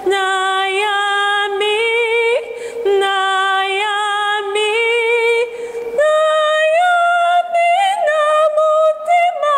Nayambi, Nayambi, Nayambi na mutima.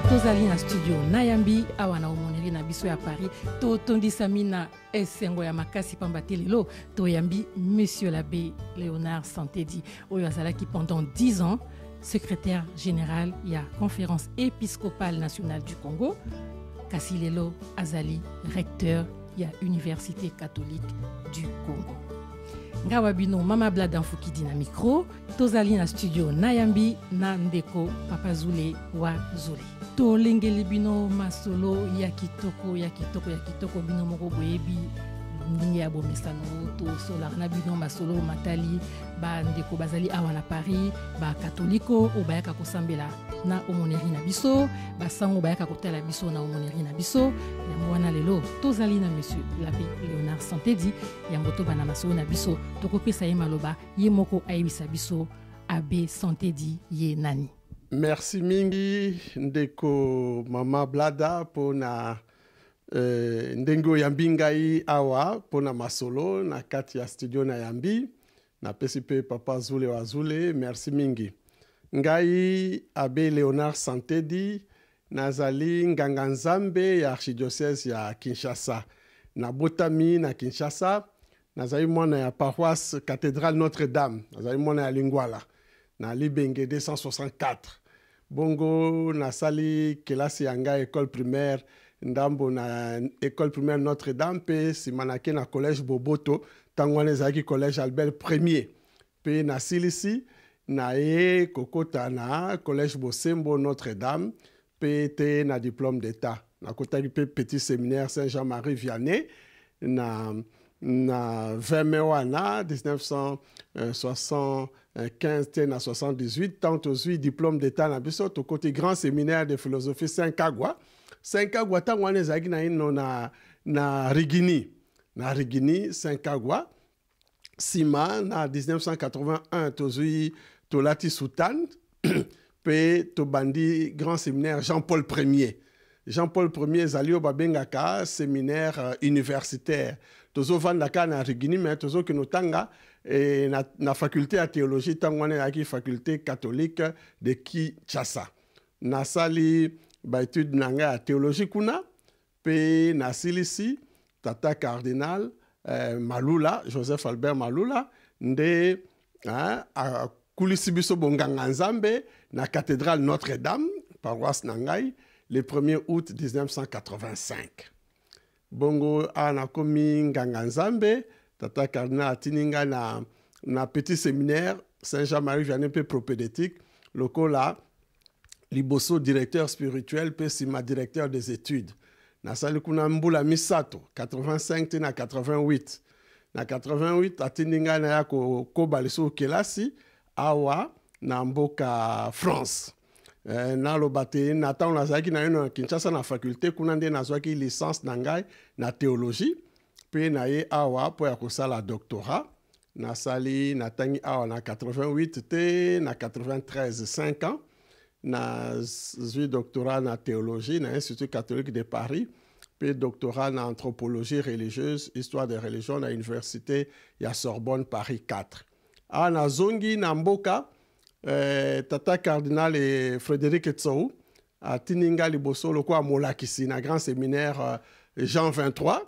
Tozali na studio Nayambi awa na omoneli na biso ya Paris to tondisami na esengo ya makasi pambate lelo toyambi Monsieur l'abbé Léonard Santedi oyo azalaki pendant 10 ans secrétaire général ya conférence épiscopale nationale du Congo kasi lelo azali recteur ya université catholique du Congo. Ngawa bino mama Blada Mfukidi na micro tozali na studio Nayambi na ndeko Papa Zule wa Zule tolengeli bino masolo ya kitoko bino moko boyebi ndenge ya bomesano to solar na bino masolo matali ba ndeko bazali awa na Paris ba katoliko obayaka kosambela na omoneri na biso basango bayaka kotala biso na omoneri na biso ya mwana lelo tozali na Monsieur l'abbé Léonard Santedi ya mboto bana masolo na biso tokopesa ye maloba ye moko ayebisa biso abbé Santedi ye nani. Merci mingi ndeko mama Blada pona ndengo yambi ngai awa pona masolo na kati ya studio na yambi na pesipe Papa Zule wa Zule. Merci mingi ngai abbé Léonard Santedi nazali nganga nzambe ya archidiocèse ya Kinshasa na botami na Kinshasa nazali mwana ya paroisse cathédrale Notre-Dame nazali mwana ya Lingwala na Libenge 264 bongo nasali kelasi yanga école primaire ndambo na école primaire Notre-Dame pe simanake na collège Boboto tangwana ezaki collège Albert Premier pe na silisi na ye kokota na collège Bosembo Notre-Dame pe te na diplôme d'état na kotaki pe petit séminaire Saint-Jean-Marie Vianney na 20 mai wana 1975 te na 78 tant aussi diplôme d'état na biso to côté grand séminaire de philosophie Saint-Kagwa tant wana ezaki na ino na Rigini Saint-Kagwa sima na 1981 tozui tolati Sultan pe tobandi grand séminaire Jean-Paul Ier ezali babengaka séminaire universitaire tozovandaka na Rigini mais tozokinotanga na faculté ya théologie ntango wana ezalaki faculté catholique de Kinshasa nasali baétude na ngai ya théologie kuna pe nasilisi tata cardinal Malula Joseph Albert Malula nde akulisi biso bonganga nzambe na cathédrale Notre-Dame paroisse na ngai le 1er août 1985 bongo anakomi nganga nzambe tata cardinal atininga na petit séminaire Saint-Jean-Marie Vianney pe propédétique lokola liboso directeur spirituel pe sima directeur des études nasali kuna mbula misato 85 te na 88 na 88 atininga na ya koba liso kelasi awa na mboka France naloba te na ntango nazalaki na yo na Kinshasa na faculté kuna nde nazwaki licence na ngai na théologie mpe na ye awa mpo ya kosala doctorat nasali natangi awa na 88 te na 93 5 ans nazwi doctorat na théologie na Institut catholique de Paris puis doctorat en anthropologie religieuse, histoire des religions à l'université ya Sorbonne Paris 4. A na zongi na mboka tata cardinal et Frédéric Tsou a tininga liboso loko a molakisi na grand séminaire Jean 23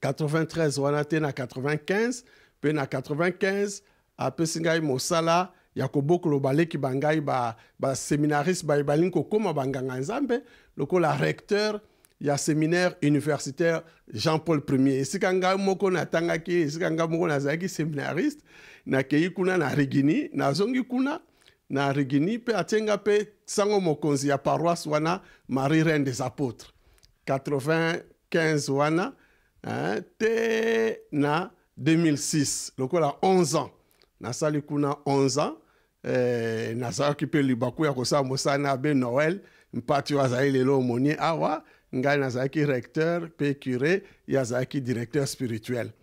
93 wana te na 95 puis na 95 a pesingai mosala ya kobokolo baleki bangai ba séminariste ba balinko koma banganga nzambe loko la recteur il y a séminaire universitaire Jean-Paul Ier. Et si kanga moko na tangaki, si kanga moko na zaki séminariste, na kei kuna na Rigini, na zongi kuna na Rigini, pe atenga pe sango mokonzi ya paroisse wana Marie Reine des Apôtres. 95 wana, hein, te na 2006, lokola 11 ans. Na sali kuna 11 ans, na zaki pe libaku ya kosa mosana be Noël, mpati wazali lelo moni awa, ngai nazaki recteur, pe curé, yazaki directeur spirituel.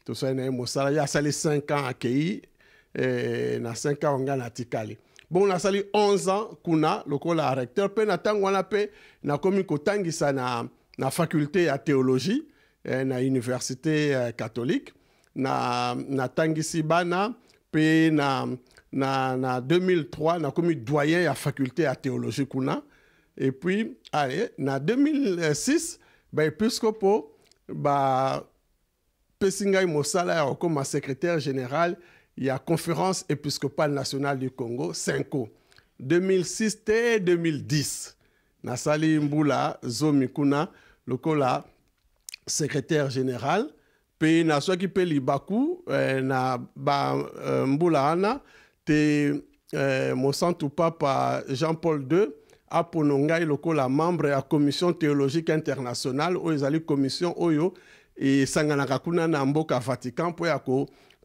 Tout ça, il y a 5 ans à Kei, na 5 ans on a tikali. Bon, na sali 11 ans, kuna, lokola recteur, pe na tango wana pe, na komi kotangisa na faculté à théologie, na université catholique, na tangisi bana, pe na 2003, na komi doyen à faculté à théologie kuna. Et puis, allez, en 2006, Episcopo, Pessingai Mosala, comme secrétaire général, il y a Conférence épiscopale nationale du Congo, 5 2006 et 2010. Nasali Mbula, Zomikuna, Lokola, secrétaire général. Puis, na soki pe libaku, na Mbula Ana, te Monsanto Papa Jean-Paul II, aponongai lokola membre ya commission théologique internationale oyo ezali commission oyo esanganaka kuna na mboka Vatican po ya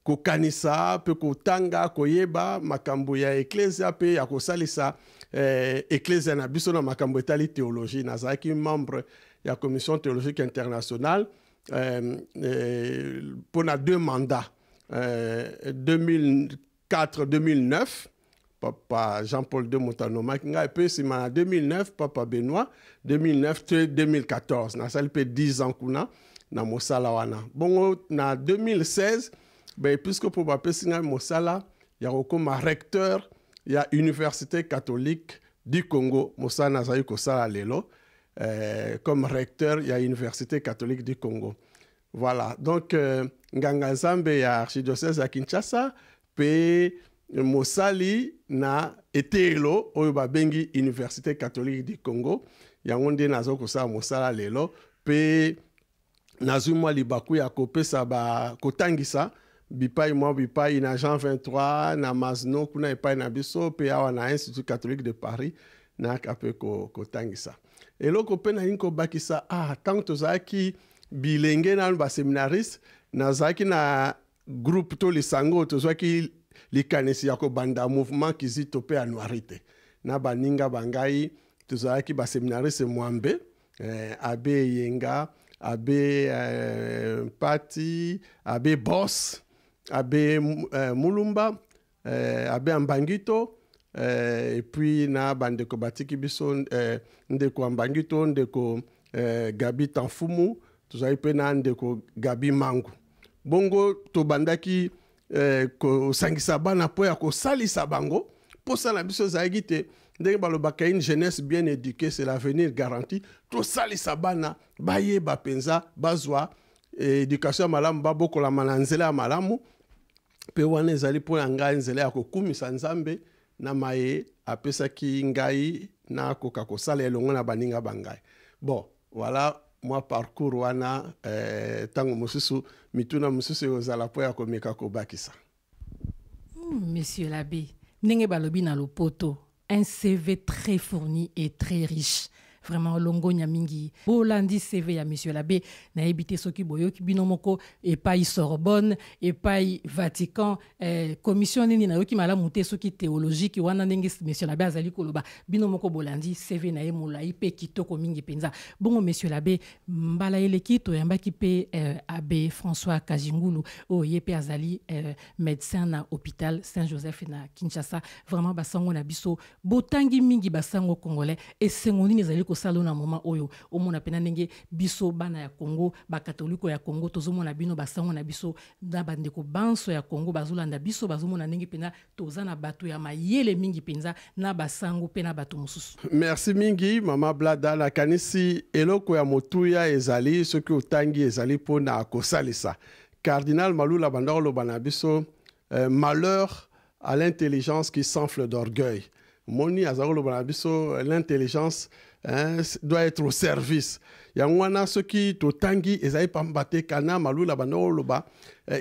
kokanisa pe kotanga koyeba makambo ya ecclesia pe ya kosalisa ecclesia na biso na makambo etali théologie. Nazalaki membre ya commission théologique internationale pona 2 mandats 2004-2009. Papa Jean-Paul II Montanoma, et puis en 2009, Papa Benoît, 2009-2014. Nous avons fait 10 ans na Mosala wana. Bon, en 2016, puisque pour Papa Mosala, il y a comme recteur, il y a Université catholique du Congo, Mosala Nazaï Kosala Lelo, comme recteur, il y a Université catholique du Congo. Voilà, donc, Nganga Nzambe, il y a Archidiocèse à Kinshasa, puis Mosali na etelo oyo babengi Université catholique du Congo yango nde nazo kosala mosala lelo pe nazumwa libaku ya kopesa ba kotangisa bipai na Jean 23 na Mazno kuna epai na biso pe awa na Institut catholique de Paris na kape kotangisa eloko pe na inko bakisa tant tozaki bilenge na ba séminariste nazaki na groupe to lisango tozaki likanisi ya kobanda mouvement Kizito pe anuarite na baninga bangai tozalaki ba séminariste Mwambe abe Yenga abe Pati abe Boss abe Mulumba abe Ambangito et puis na bandeko batiki biso ndeko Ambangito ndeko Gabi Tanfumu tozali pe na ndeko Gabi Mangu bongo to bandaki ko sangisa bana po ya ko salisa bango po sala biso zaigi te ndenge balobaka une jeunesse bien éduquée c'est l'avenir garanti to salisa bana baye bapenza bazwa éducation malamu babokola mananzela ya malamu pe wana ezali po ngai nzela ya kokumisa Nzambe na maye apesaki ngai na koka kosala elongo na baninga bangai. Bon, voilà moi parcours wana tango mosusu mituna mosusu ozala po ya komeka kobakisa. Monsieur l'abbé, ndenge balobi na lopoto, un CV très fourni et très riche. Vraiment longo nyamingi. Bolandi CV ya monsieur l'abbé na ebité soki boyo ki binomoko et pas Sorbonne et pas Vatican commission nini na yoki mala muté soki théologique wana ndenge monsieur l'abbé azali koloba binomoko bolandi CV na emula ipe kitoko mingi penza. Bon monsieur l'abbé mbala eleki to yambaki pe abbé François Kajingulu o yepe azali médecin na hôpital Saint-Joseph na Kinshasa. Vraiment basango na biso botangi mingi basango congolais et sengoni nezali ko salona moment oyo omona pena ndenge biso bana ya Congo ba katoliko ya Congo tozomona bino basango na biso na bandeko banso ya Congo bazolanda biso bazomona ndenge pena tozana bato ya mayele mingi penza na basango pena bato mususu. Merci mingi mama Blada la kanisi eloko ya motuya ezali soki otangi ezali pona kosalisa. Cardinal Malula bandolo banabiso malheur à l'intelligence qui s'enfle d'orgueil. Moni azarolo banabiso l'intelligence hein, doit être au service. Yangwana ce qui totangi ezai pambate kana malula banoloba,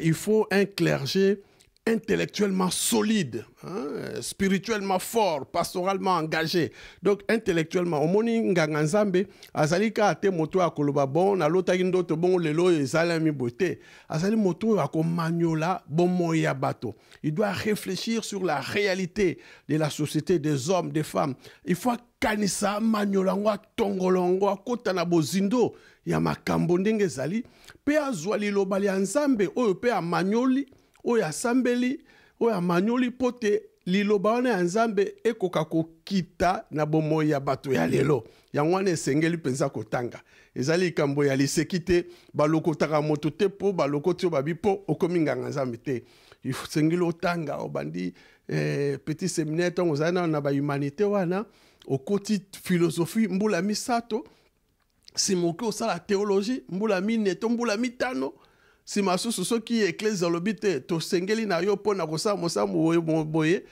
il faut un clergé intellectuellement solide, hein, spirituellement fort, pastoralement engagé. Donc intellectuellement, omoni nganga nzambe azali ka te moto akoloba bon na lota ndoto bon lelo ezala mi bote. Azali moto akomanyola bon moya bato. Il doit réfléchir sur la réalité de la société, des hommes, des femmes. Il faut kanisa manyola ngwa tongolongo akota na bozindo ya makambo ndenge ezali pe azwali lobali ya nzambe oyo pe amanyoli oyo asambeli oyo amanyoli pote liloba wana ya nzambe ekoka kokita na bomoi ya bato ya lelo yango wana esengeli mpenza kotanga ezali likambo ya liseki te balokotaka moto te mpo balokoti oyo babi mpo okomi nganga nzambe te esengeli otanga obandi petit séminaire ntango ozali na bahumanité wana okoti philosophie mbula misato simoki osala théologie mbula mineto mbula mitano si masusu soki eklese alobi te tosengeli na yo mpo na kosala mosala boye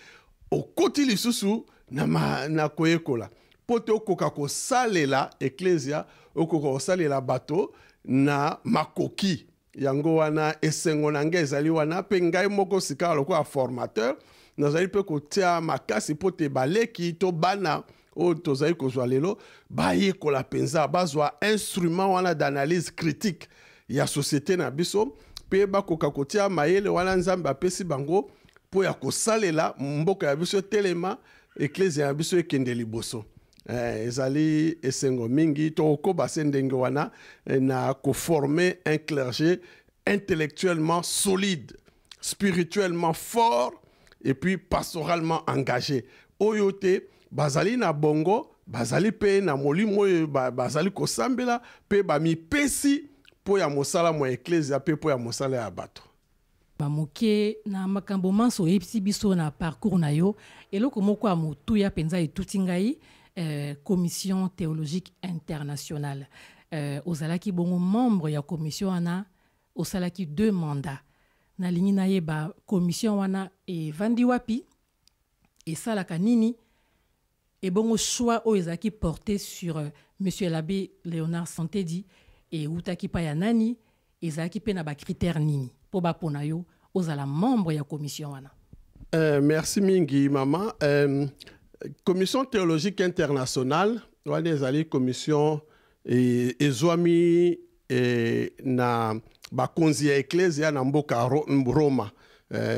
okoti lisusu na koyekola mpo te okoka kosalela eklesia okoka kosalela bato na makoki yango wana esengo na ngai ezali wana mpe ngai moko sika lokola formateur nazali mpe kotia makasi mpo te baleki to bana oyo tozali kozwa lelo bayekola mpenza bazwa instrument wana d'analyse critique ya société na biso pe bakoka kotia mayele wana nzambe apesi bango po ya kosalela mboka ya biso telema eklezia ya biso ekende liboso ezali esengo mingi tokoba se ndenge wana na koformer un clergé intellectuellement solide, spirituellement fort et puis pastoralement engagé oyo te bazali na bongo bazali pe na molimo bazali kosambela pe bamipesi po ya mosala mo eklezia pe po ya mosala ya bato bamoke na makambo manso oyebisi biso na parcours na yo eloko moko ya motuya mpenza etuti ngai commission théologique internationale ozalaki bongo membre ya commission wana osalaki 2 mandats nalingi nayeba commission wana evandi wapi esalaka nini et bon choix oyo ezalaki porté sur monsieur l'abbé Léonard Santedi et utaki pa ya nani ezalaki pe na ba critère nini po ba pona yo ozala membre ya commission wana. Merci mingi mama. Commission théologique internationale wana ezali commission ezwami na bakonzi ya eklezia na mboka Roma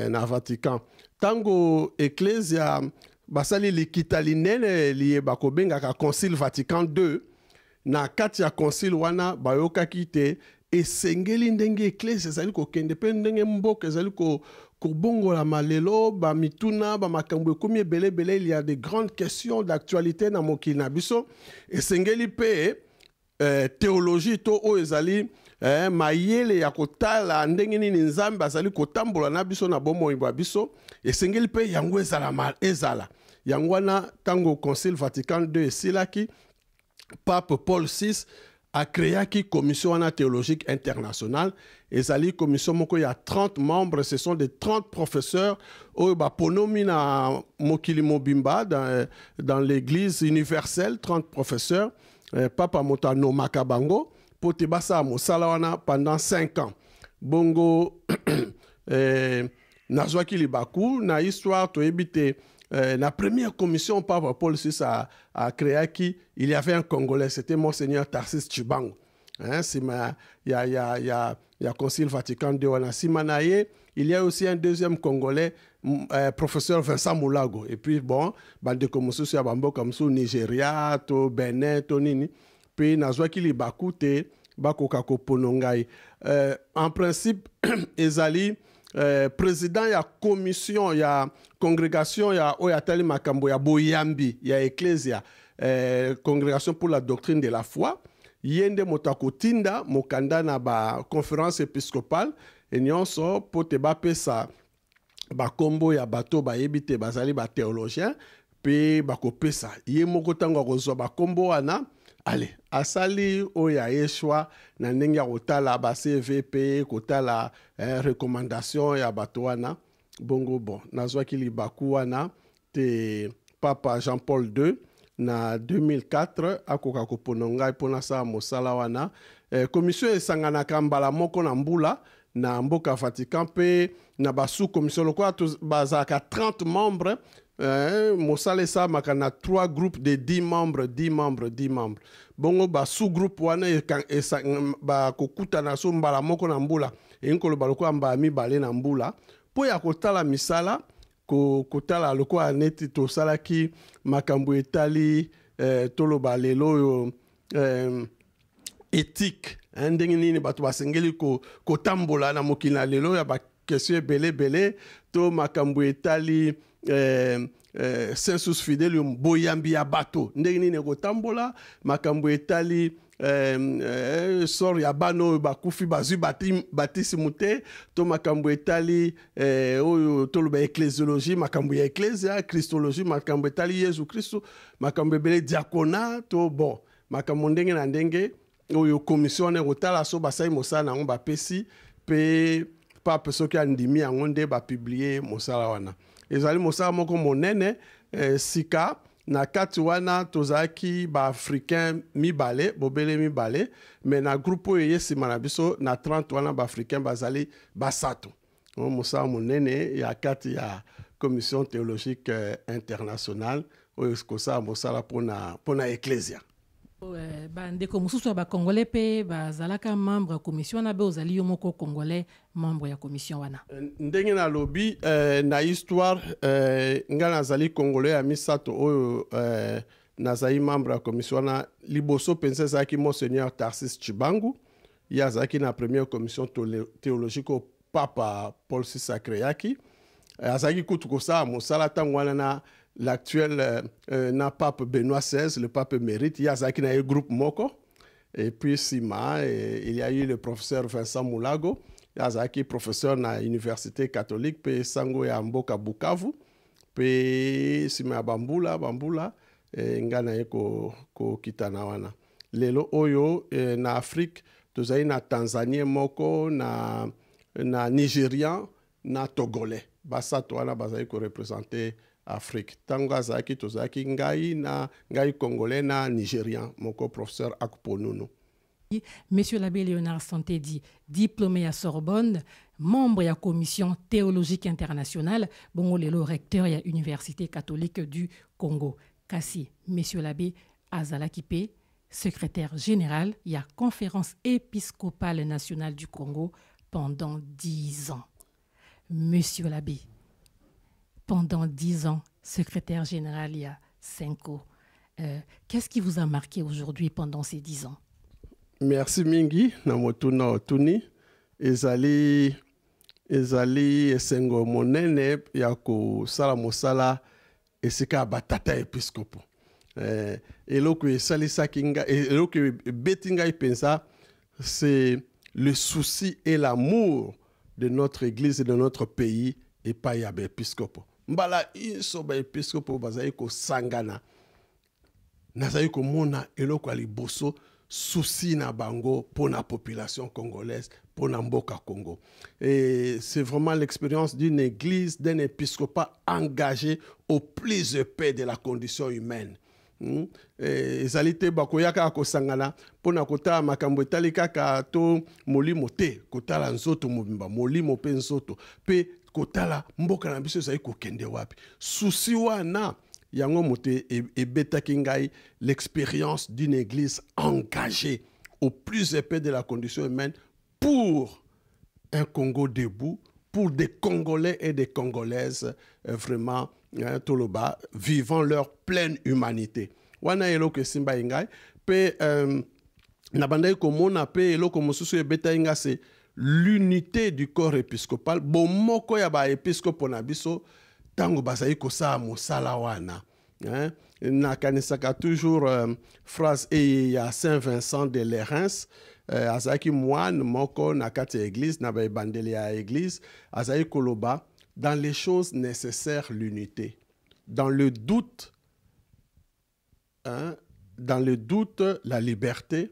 na Vatican. Tango eklezia basali likita linene liye bakobengaka concile Vatican II na kati ya concile wana bayokaki te esengeli ndenge eklezia ezali kokende pe ndenge mboka ezali kobongola malelo bamituna bamakambo ekomi ebele il y a de grandes questions d'actualité na mokili na biso esengeli pe théologie to oyo ezali mayele ya kotala ndenge nini nzambe azali kotambola na biso na bomoi bwa biso esengeli pe yango ezala yango wana tango concile Vatican II esilaki pape Paul VI a créé commission wana théologique internationale ezali commission moko ya 30 membres ce sont des 30 professeurs oyo baponomi na mokili mobimba dans l'église universelle 30 professeurs papa moto anomaka bango po te basala mosala wana pendant 5 ans bongo nazwaki libaku na histoire toyebi te la première commission Papa Paul VI a créé il y avait un Congolais, c'était Monseigneur Tarsis Chibango. Hein, il y a Concile Vatican II. Il y a aussi un deuxième Congolais, professeur Vincent Moulago. Et puis bon, bande comme ça, comme ça, Nigeria, to Benin, to nini. Puis nazwaki li bakute bakoka ko ponongai. En principe, ezali président ya commission ya congrégation ya oyatali makambo ya boyambi ya ecclesia congrégation pour la doctrine de la foi yende motakotinda mokanda na ba conférence épiscopale et nyonso pote ba pesa ba kombo ya bato ba yebite bazali ba théologien pe bakopesa ye moko tango kozwa ba kombo wana allez asali oya yeshwa na ndenge ya kotala ba CVP kotala recommandation ya bato wana bongo bon nazwaki libaku wana te papa Jean-Paul II na 2004 akoka kopona ngai mpona sala mosala wana. Commission esanganaka mbala moko na mbula na mboka Vatican mpe na basu commission lokola bazalaka 30 membres. Mosala esalamaka na 3 groupes de 10 membres, 10 membres, 10 membres. Bongo ba sous-groupe wana bakokutana so mbala moko na mbula enkoloba lokola mbala mibale na mbula mpo ya kotala misala kotala lokola neti tosalaki makambo etali toloba lelo oyo éthique ndenge nini bato basengeli kotambola na mokili na lelo ya bakestion ebele to makambo etali sensus fidelium boyambi ya bato ndenge nini kotambola makambo etali sor ya bana oyo bakufi bazwi batisimu te to makambo etali oyo toloba ecclésiologie makambo ya ecclesia christologie makambo etali Yesu Kristo makambo ebele diakona to bon makambo ndenge na ndenge oyo commission ekotala so basali mosala nango bapesi mpe pape soki andimi yango nde bapiblie mosala wana ezali mosala moko monene sika na kati wana tozalaki baafricain mibale bobele mibale me na groupe oyo eye nsima na biso na 30 wana baafricain bazali basato mosala monene ya kati ya commission théologique internationale oyo kosala mosala mpona ecclesia. Bandeko mosusu ya bakongolais mpe bazalaka membre ya commission wana be ozali yo moko congolais membre ya commission wana. Ndenge nalobi na histoire nga nazali congolais ya misato oyo nazali membre ya commission wana liboso mpenza ezalaki monseigneur Tarsis Chibangu ye azalaki na première commission théologique o papa Paul VI akreaki azalaki kutu kosala mosala ntango wana na l'actuel na pape Benoît XVI, le pape émérite, il y a un groupe Moko. Et puis Sima, il y a eu le professeur Vincent Moulago, il y a un professeur na l'université catholique, puis Sango ya Mboka Bukavu, puis Sima Bambula, ngana eko kitana wana. Lelo oyo na Afrique, tozali na Tanzanie Moko, na Nigérian, na Togolais. Basato wana bazali ko représenter Afrique. Tango azaki tozaki ngai congolais na nigérian moko professeur Akponunu. Monsieur l'abbé Léonard Santedi, diplômé à Sorbonne, membre de la commission théologique internationale, bongo lelo recteur de l'Université catholique du Congo. Kasi, monsieur l'abbé Azalakipe, secrétaire général de la conférence épiscopale nationale du Congo pendant 10 ans. Monsieur l'abbé, pendant 10 ans, secrétaire général il y a 5 ans. Qu'est-ce qui vous a marqué aujourd'hui pendant ces 10 ans? Merci mingi, namotuna otuni. Ezali esengo monene ya kosala mosala esika batata episkopo. Eloko esalisaki nga, eloko betinga ipensa, c'est le souci et l'amour de notre église et de notre pays et pas ya episkopo. Mbala iso ba episkopo bazali ko sangana nazali ko mona eloko aliboso souci na bango pour la population congolaise pour na mboka Congo et c'est vraiment l'expérience d'une église d'un épiscopat engagé au plus épais de la condition humaine. Ezali te bakoyaka kosangana pona kotala makambo etali kaka to molimo te kotala nzoto mobimba molimo pe nzoto pe kotala mboka na biso ezali kokende wapi susi wana yango mote ebetaki ngai l'expérience d'une église engagée au plus épais de la condition humaine pour un Congo debout, pour des Congolais et des Congolaises vraiment toloba vivant leur pleine humanité. Wana eloko simba ingai pe na bandai komona pe eloko mosusu ebeta inga c'est l'unité du corps épiscopal. Bon moko ya ba épiscope na biso tango bazali kosala mosala wana. Na kanisaka toujours phrase et ya Saint Vincent de Lérins azaki moine moko na kati ya église na ba bandeli ya église azali koloba dans les choses nécessaires l'unité, dans le doute la liberté,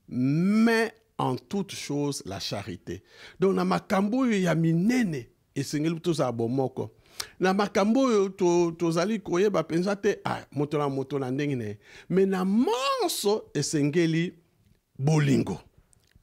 mais en toute chose la charité. Donc na makambo ya minene esengeli toza bomoko na makambo oyo tozali koyeba penza te moto na ndenge ne me na manso esengeli bolingo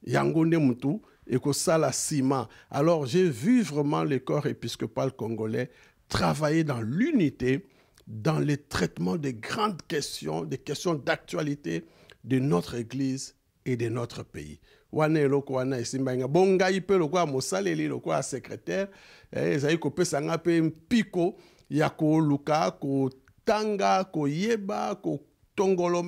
yango nde mutu ekosala sima. Alors j'ai vu vraiment le corps épiscopal congolais travailler dans l'unité, dans le traitement des grandes questions, des questions d'actualité de notre Église et de notre pays. Wana eloko wana esimba bonga ipe lokwa mosaleli lokwa secrétaire ezali kopesa nga pe mpiko ya koluka ko tanga ko yeba ko tongolo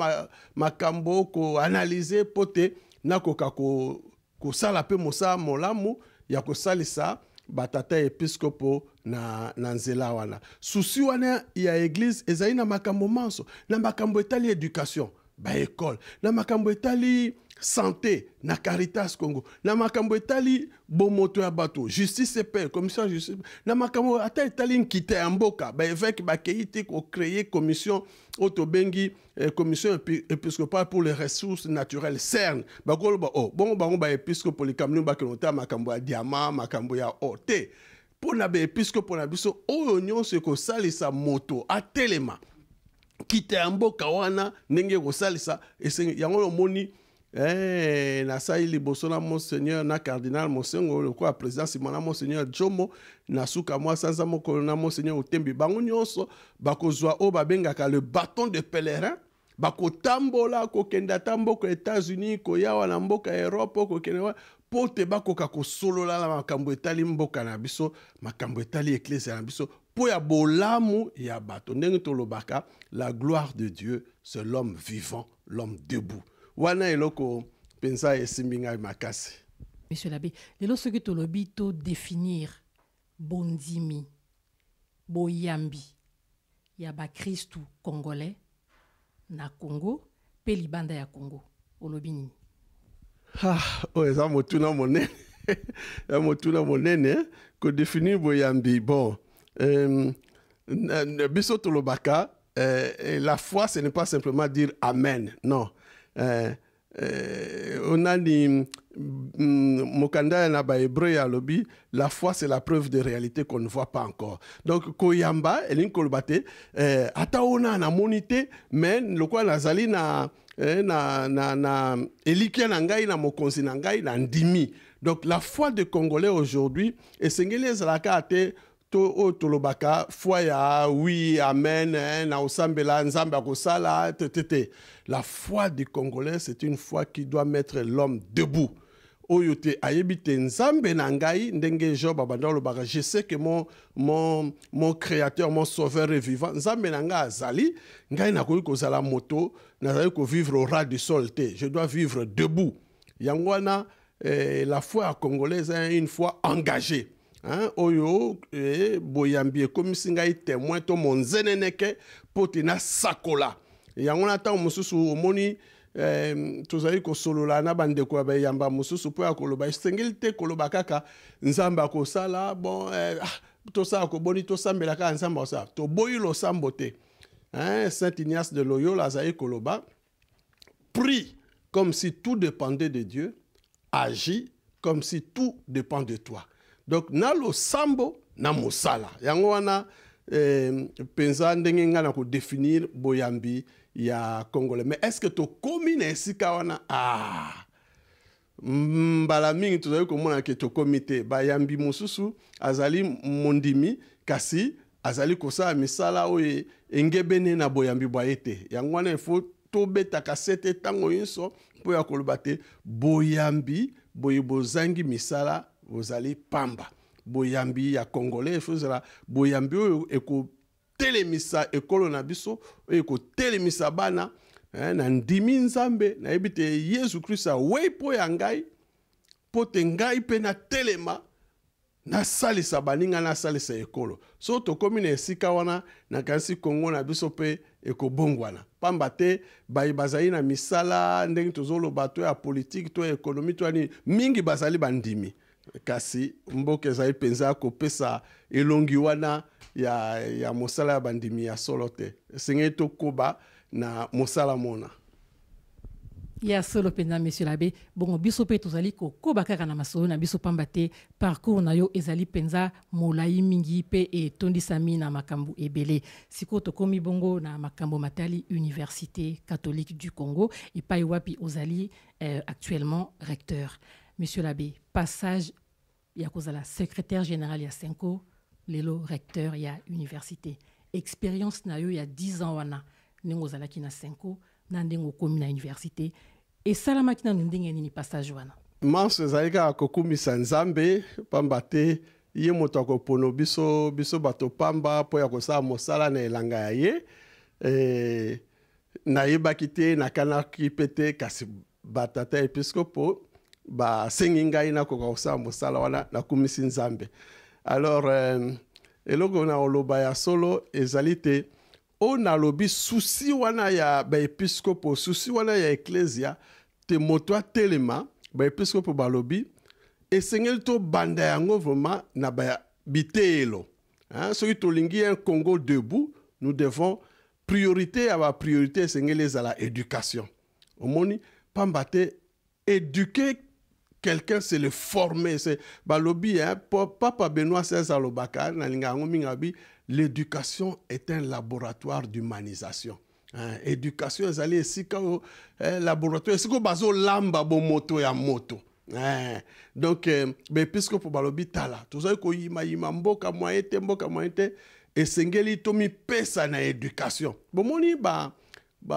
makambo ko analyser pote nakoka ko sala pe mosa molamu ya ko salisa batata episkopo na nzela wana. Susi wana ya église ezali na makambo manso, na makambo etali éducation ba école, na makambo etali santé na Caritas Congo, na makambo etali bomoto ya bato, justice et paix, commission justice, na makambo ata etali nkite ya mboka, ba évêque ba keiti ko créer commission otobengi commission épiscopale pour les ressources naturelles CERN. Ba ko ba épiscopo likamnu ba kelonta makambo ya diamant, makambo ya ote. Pona ba épiscopo na biso oyo nyonso ko salisa moto atelema. Kite ya mboka wana ndenge ko salisa yango moni na saïli liboso na monseigneur na cardinal Monsengo le quoi président Simona monseigneur Jomo na suka moi sanza moko na monseigneur Otembi bango nyonso bakozwa o babengaka le bâton de pèlerin bako tambola ko kenda tamboko États-Unis ko yawa na mboka Europe ko kenewa pote bakoka ko solola la makambo etali mboka na biso makambo etali église na biso po ya bolamu ya bato ndenge tolobaka la gloire de Dieu c'est l'homme vivant, l'homme debout. Wana eloko pensa esimbinga makasi. Monsieur l'abbé, lelo soki tolobi to définir bondimi, boyambi, ya ba Christu congolais na Congo, pe libanda ya Congo. Olobi nini? Eza motuna monene. Ya motuna monene ko définir boyambi. Bon, biso tolobaka, la foi ce n'est pas simplement dire amen, non. On a dit Mokanda na ba hébreu ya lobi, la foi c'est la preuve de réalité qu'on ne voit pas encore. Donc koyamba elin kolbate ata ona na monité mais lokwa nazali na elikia na ngai na mokonzi na ngai na ndimi. Donc la foi des Congolais aujourd'hui esengeli ezalaka ate to tolobaka foi ya oui amen na osambela nzamba kosala tete. La foi du Congolais c'est une foi qui doit mettre l'homme debout. Oyote ayebite nzambe na ngai ndenge Job abandalo baka je sais que mon créateur mon sauveur est vivant nzambe na ngai azali ngai nakoki kozala moto nazali ko vivre au ras du sol te je dois vivre debout yangwana la foi congolaise est une foi engagée. Oyo boyambi komisi ngai témoin to monzeneneke potina sakola yango na tango mosusu omoni tozali kosolola na bandeko ya bayamba mosusu po ya koloba esengeli te koloba kaka nzambe akosala bon tosala koboni tosambela kaka nzambe akosala toboyi losambo te. Saint Ignace de Loyola azali koloba prie comme si tout dépendait de Dieu, agis comme si tout dépend de toi. Donc na losambo na mosala yango wana penza ndenge nga na ko définir boyambi ya Congolais. Mais est-ce que to komine esika wana mbala mingi tozali komona ke to komite bayambi mosusu azali mondimi kasi azali kosala misala oyo engebene na boyambi boyete yango wana il faut to beta kasete tango yinso po ya koloba te boyambi boyibozangi misala bozali pamba boyambi ya Congolais fozala boyambi oyo eko telemisa ekolo na biso eko telemisa bana na ndimi nzambe na ebite Yesu Krista weipo ya ngai pote ngai pe na telema na salisa baninga na salisa ekolo so to komine esika wana na kansi Kongo na biso pe eko bongwana pamba te bazali na misala ndenge tozoloba to ya politique to ya économie to ani mingi bazali bandimi kasi mboka ezali penza kopesa elongi wana ya mosala ya bandimi ya solo te esengeli tokoba na mosala mona. ya solo penza monsieur l'abbé bongo biso pe tozali kokoba kaka na masolo na biso pamba te parcours na yo ezali penza molai mingi pe etondisami na makambo ebele sikoyo tokomi bongo na makambo matali université catholique du Congo epai wapi ozali actuellement recteur. Monsieur l'abbé, passage ya kozala secrétaire général ya Senko lelo recteur ya université, expérience na yo ya 10 ans wana ndenge ozalaki na Senko na ndenge okomi na université esalamaki na ndenge nini passage wana? Manso ezali kaka kokumisa Nzambe pamba te ye moto akopono biso bato pamba mpo ya kosala mosala na elanga ya ye nayebaki te nakanaki pe te kasi batata episkopo basengi ngai nakoka kosala mosala wana nakumisi Nzambe. Alors eloko na oloba ya solo ezali te o nalobi susi wana ya baepiskopo susi wana ya eklesia te moto atelema baepiskopo balobi esengeli to banda yango vraiment na bitelo. Soki tolingi un Congo debout, nous devons priorité à la priorité esengeli ezala éducation. Omoni pamba te éduquer quelqu'un, c'est le former. C'est balobi, Papa Benoît XVI Lobaka, l'éducation est un laboratoire d'humanisation. Éducation, ils allaient ici quand laboratoire, c'est comme bazo lamba bo moto ya moto. Donc, puisque pour balobi tala, tout ça ko yima mboka moyete, et sengeli tomi pesa na éducation. Bon moni ba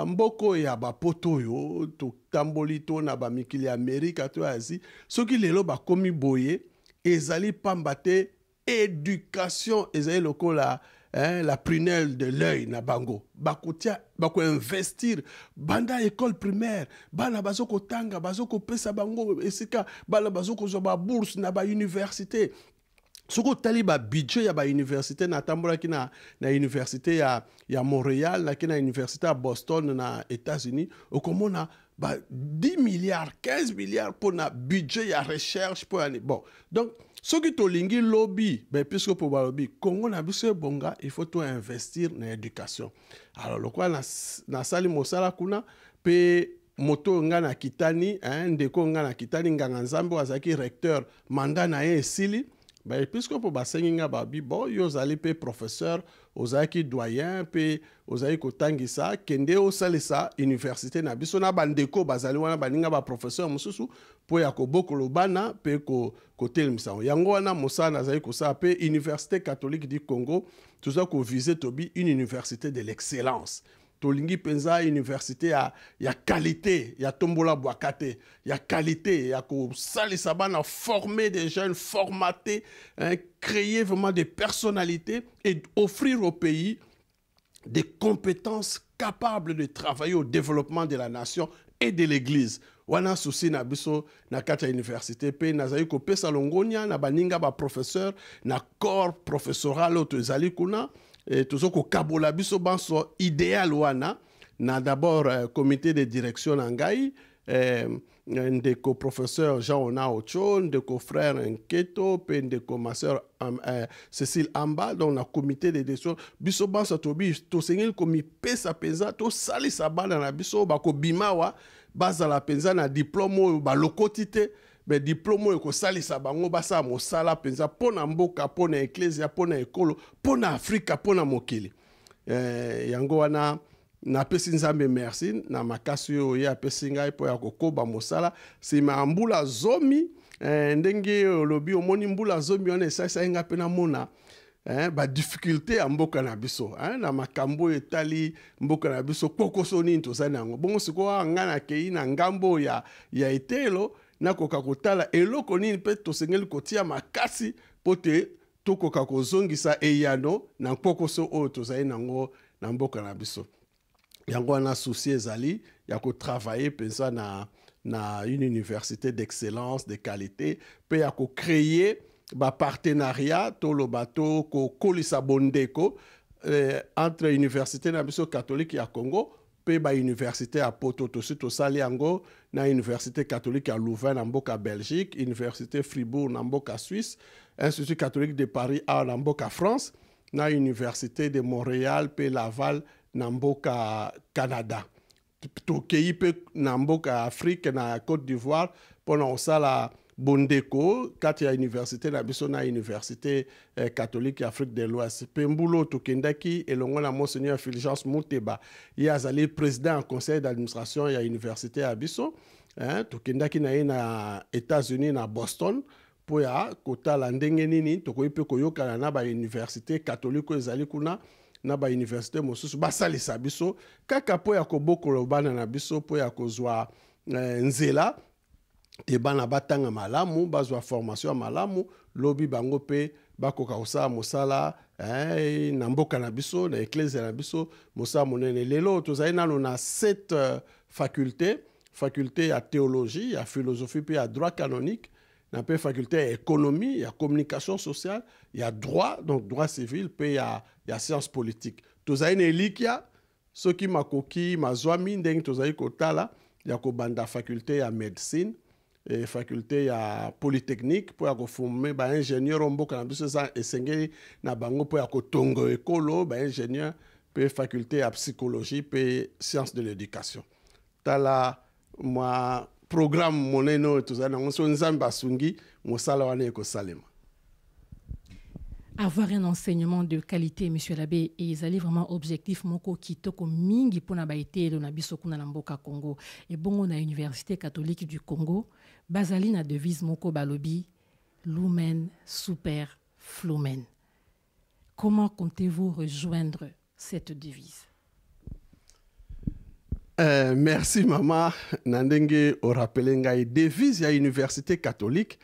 mboko ya ba poto yo to tamboli to na ba mikili Amerika to Asie soki lelo ba komi boye ezali pambate éducation ezali lokola la prunelle de l'œil na bango bakotia bako investir banda école primaire bana bazoko tanga bazoko pesa bango esika bana bazoko zo ba bourse na ba université. Soko tali ba budget ya ba université na tambola ki na université ya Montréal na ki na université à Boston na États-Unis okomona ba 10 milliards 15 milliards pour na budget ya recherche pour année. Bon donc soki tolingi lobby puisque pour lobby Congo na biso bonga il faut tout investir na éducation. Alors lokwa na sali mosala kuna pe moto nga na kitani ndeko nga na kitani nganga Nzambe azaki recteur mandat na ye esili. Puisque pour basengi nga babi bon yo zali pe professeur ozaki doyen pe ozaki kotangisa kende osalisa université na biso na bandeko bazali wana baninga ba professeur mususu po ya kobokolo bana pe kotelemisa yango wana mosana azali kosala pe université catholique du Congo tuza ko viser tobi une université de l'excellence. Tolingi penza université ya qualité ya tombola boakate ya qualité ya ko salisa bana former des jeunes formatés créer vraiment des personnalités et offrir au pays des compétences capables de travailler au développement de la nation et de l'église. Wana souci na biso na kata université pe nazali ko pesa longonia na baninga ba professeur na corps professoral to ezali kuna et tout ce que kabola biso banso idéal wana na d'abord comité de direction nangai ndeko professeur Jean-Ona Ocho ndeko frère Nketo pe ndeko ma sœur Cécile Amba donc na comité de direction biso banso to sengel komi pesa penza to salisa bana na biso bako bimawa bazala penza na diplôme ba lokotité mais diplôme ko salisa bango basa mosala penza pona mboka pona ecclesia pona ekolo pona Afrika pona mokili yango wana na pesi Nzambe merci na makasi yo ya pesi ngai po ya kokoba mosala sima mbula zomi ndenge lobi omoni mbula zomi wana esasa nga pena mona ba difficulté ya mboka na biso na makambo etali mboka na biso kokoso nini tozana yango bongo sikoa ngana kei na ngambo ya etelo nakoka kotala eloko nini pe tosengeli kotia makasi pote tokoka kozongisa eyano na kokoso oyo tozali nango na mboka na biso yango wana souci ezali ya ko travailler pensa na une université d'excellence de qualité pe ya ko créer ba partenariat to lo bato ko kolisa bondeko entre université na biso catholique ya Congo pe ba université à Poto to sali yango na université catholique à Louvain na mboka Belgique, université Fribourg na mboka Suisse, institut catholique de Paris à na mboka France, na université de Montréal pe Laval na mboka Canada. tokei mpe na mboka Afrique na Côte d'Ivoire mpona kosala bondeko kati ya université na biso na université catholique ya Afrique de l'Ouest mpe mbula tokendaki elongo na monseigneur Fulgence Muteba ye azali président ya conseil d'administration ya université ya biso tokendaki na ye na États-Unis na Boston mpo ya kotala ndenge nini tokoki mpe koyokana na bauniversité catholique oyo ezali kuna na bauniversité mosusu basalisa biso kaka mpo ya kobokola bana na biso mpo ya kozwa nzela te bana batanga malamu bazwa formation ya malamu lobi bango mpe bakoka kosala mosala na mboka na biso na eklezia na biso mosala monene lelo tozali nano na 7 faculté ya théologie ya philosophie mpe ya droit canonique na mpe faculté ya économie ya communication sociale ya droit donc droit civil mpe ya science politique tozali na elikia soki makoki mazwami ndenge tozali kotala ya kobanda faculté ya médecine et faculté ya polytechnique pour ya koforme ba ingénieur mboka na biso eza esengeli na bango pour ya kotongo ekolo ba ingénieur pe faculté ya psychologie pe sciences de l'éducation tala moi programme moneno tozali nango so nzambe asungi mosala wana ekosalema. Avoir un enseignement de qualité, monsieur l'abbé, et ils allaient vraiment objectif moko kitoko mingi pona baité na biso kuna na mboka Congo. Et bongo na Université catholique du Congo, bazali na devise moko balobi, Lumen Super Flumen. Comment comptez-vous rejoindre cette devise? Merci maman, nandenge o rappelé ngai devise ya Université catholique.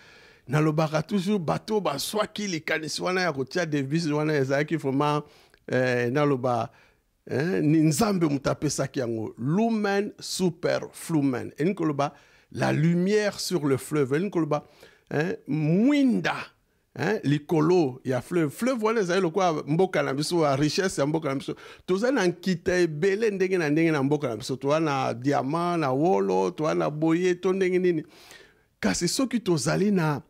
Nalobaka toujours bateau ba swaki likanisi wana ya kotia devise wana ezalaki vraiment naloba nzambe mutapesaki yango Lumen Super Flumen enikoloba la lumière sur le fleuve enikoloba mwinda likolo ya fleuve wana ezali lokwa mboka na biso ya richesse ya mboka na biso tozali na nkita ebele ndenge na mboka na biso toza na diamant na wolo toza na boye to ndenge nini kasi soki tozali na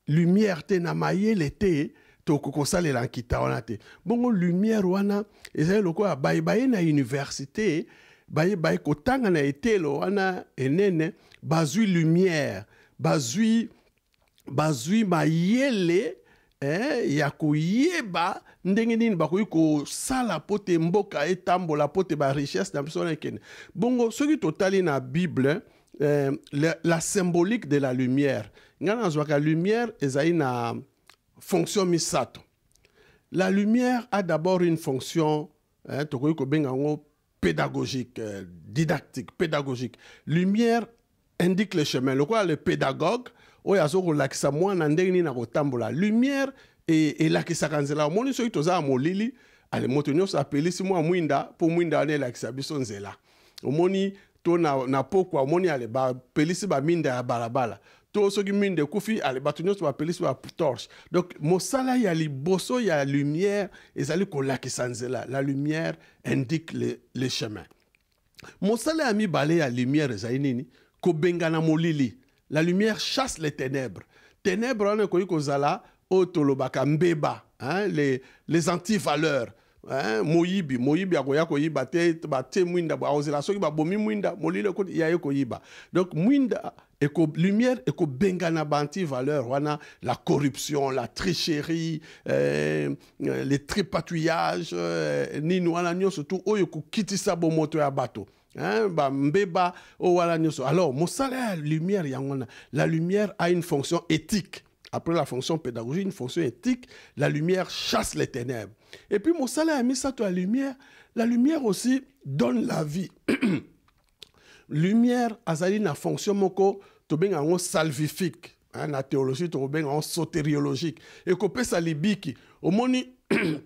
lumière te na mayele te tokokosalela nkita wana te bongo lumière wana ezali lokola baye na université baye kotanga na etelo wana enene bazwi lumière bazwi mayele ya koyeba ndenge nini bakoki kosala po te mboka etambola po te ba richesse na biso wana ekende bongo soki totali na Bible la symbolique de la lumière. La lumière est une fonction misato. La lumière a d'abord une fonction pédagogique, didactique, pédagogique. Lumière indique le chemin. Le pédagogue, lumière et la kisakanzela. Moni so itoza molili, ale motonyo sa pelisi mo mwinda po mwinda ane la kisabisonzela. Omoni to na pokwa moni ale ba pelisi ba minda ya balabala to soki minde kufi ale batunyo ba pelisi ba torche donc mosala ya liboso ya lumière ezali ko lakisa nzela la lumière indique le chemin mosala ya mibale ya lumière ezali nini ko bengana molili la lumière chasse les ténèbres wana ko kozala otolobaka mbeba les antivaleurs moyibi akoya koyiba te mwinda ozela soki babomi mwinda molile ko ya koyiba donc mwinda lumière eko bengana banti valeur wana la corruption la tricherie les tripatouillages nini wana nyonso tu oyo kokitisa bomoto ya bato ba mbeba o wana nyonso alors mosala ya lumière yangona la lumière a une fonction éthique. Après la fonction pédagogique, une fonction éthique, la lumière chasse les ténèbres. Et puis, Moussala a mis ça à la lumière aussi donne la vie. Lumière, azali na fonction moko, to ben en salvifique, la théologie, to ben en sotériologique. Et qu'on peut salibiki. Au moni,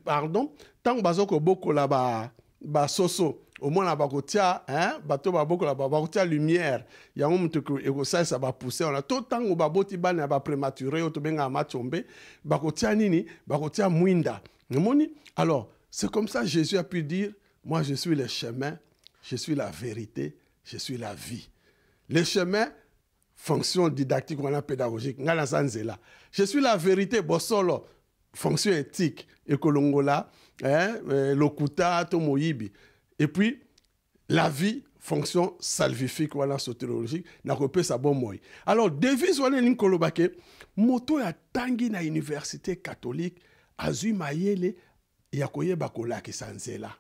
pardon, tant bazoko boko la ba soso. Au moins la bakotia bato baboko la bakotia lumière ya mutu eko ça va pousser on a tout temps au baboti bana ba prématuré au to benga matombe bakotia nini bakotia mwinda moni alors c'est comme ça Jésus a pu dire moi je suis le chemin je suis la vérité je suis la vie le chemin fonction didactique ou pédagogique ngala sanzela je suis la vérité bosolo fonction éthique ekolongola lokuta to moyibi. Et puis, la vie, fonction salvifique wana soteriologique na kopesa bon moi. Alors devise wana ni kolobake moto ya tangi na université catholique azui mayele ya koyeba kolakisa nzela.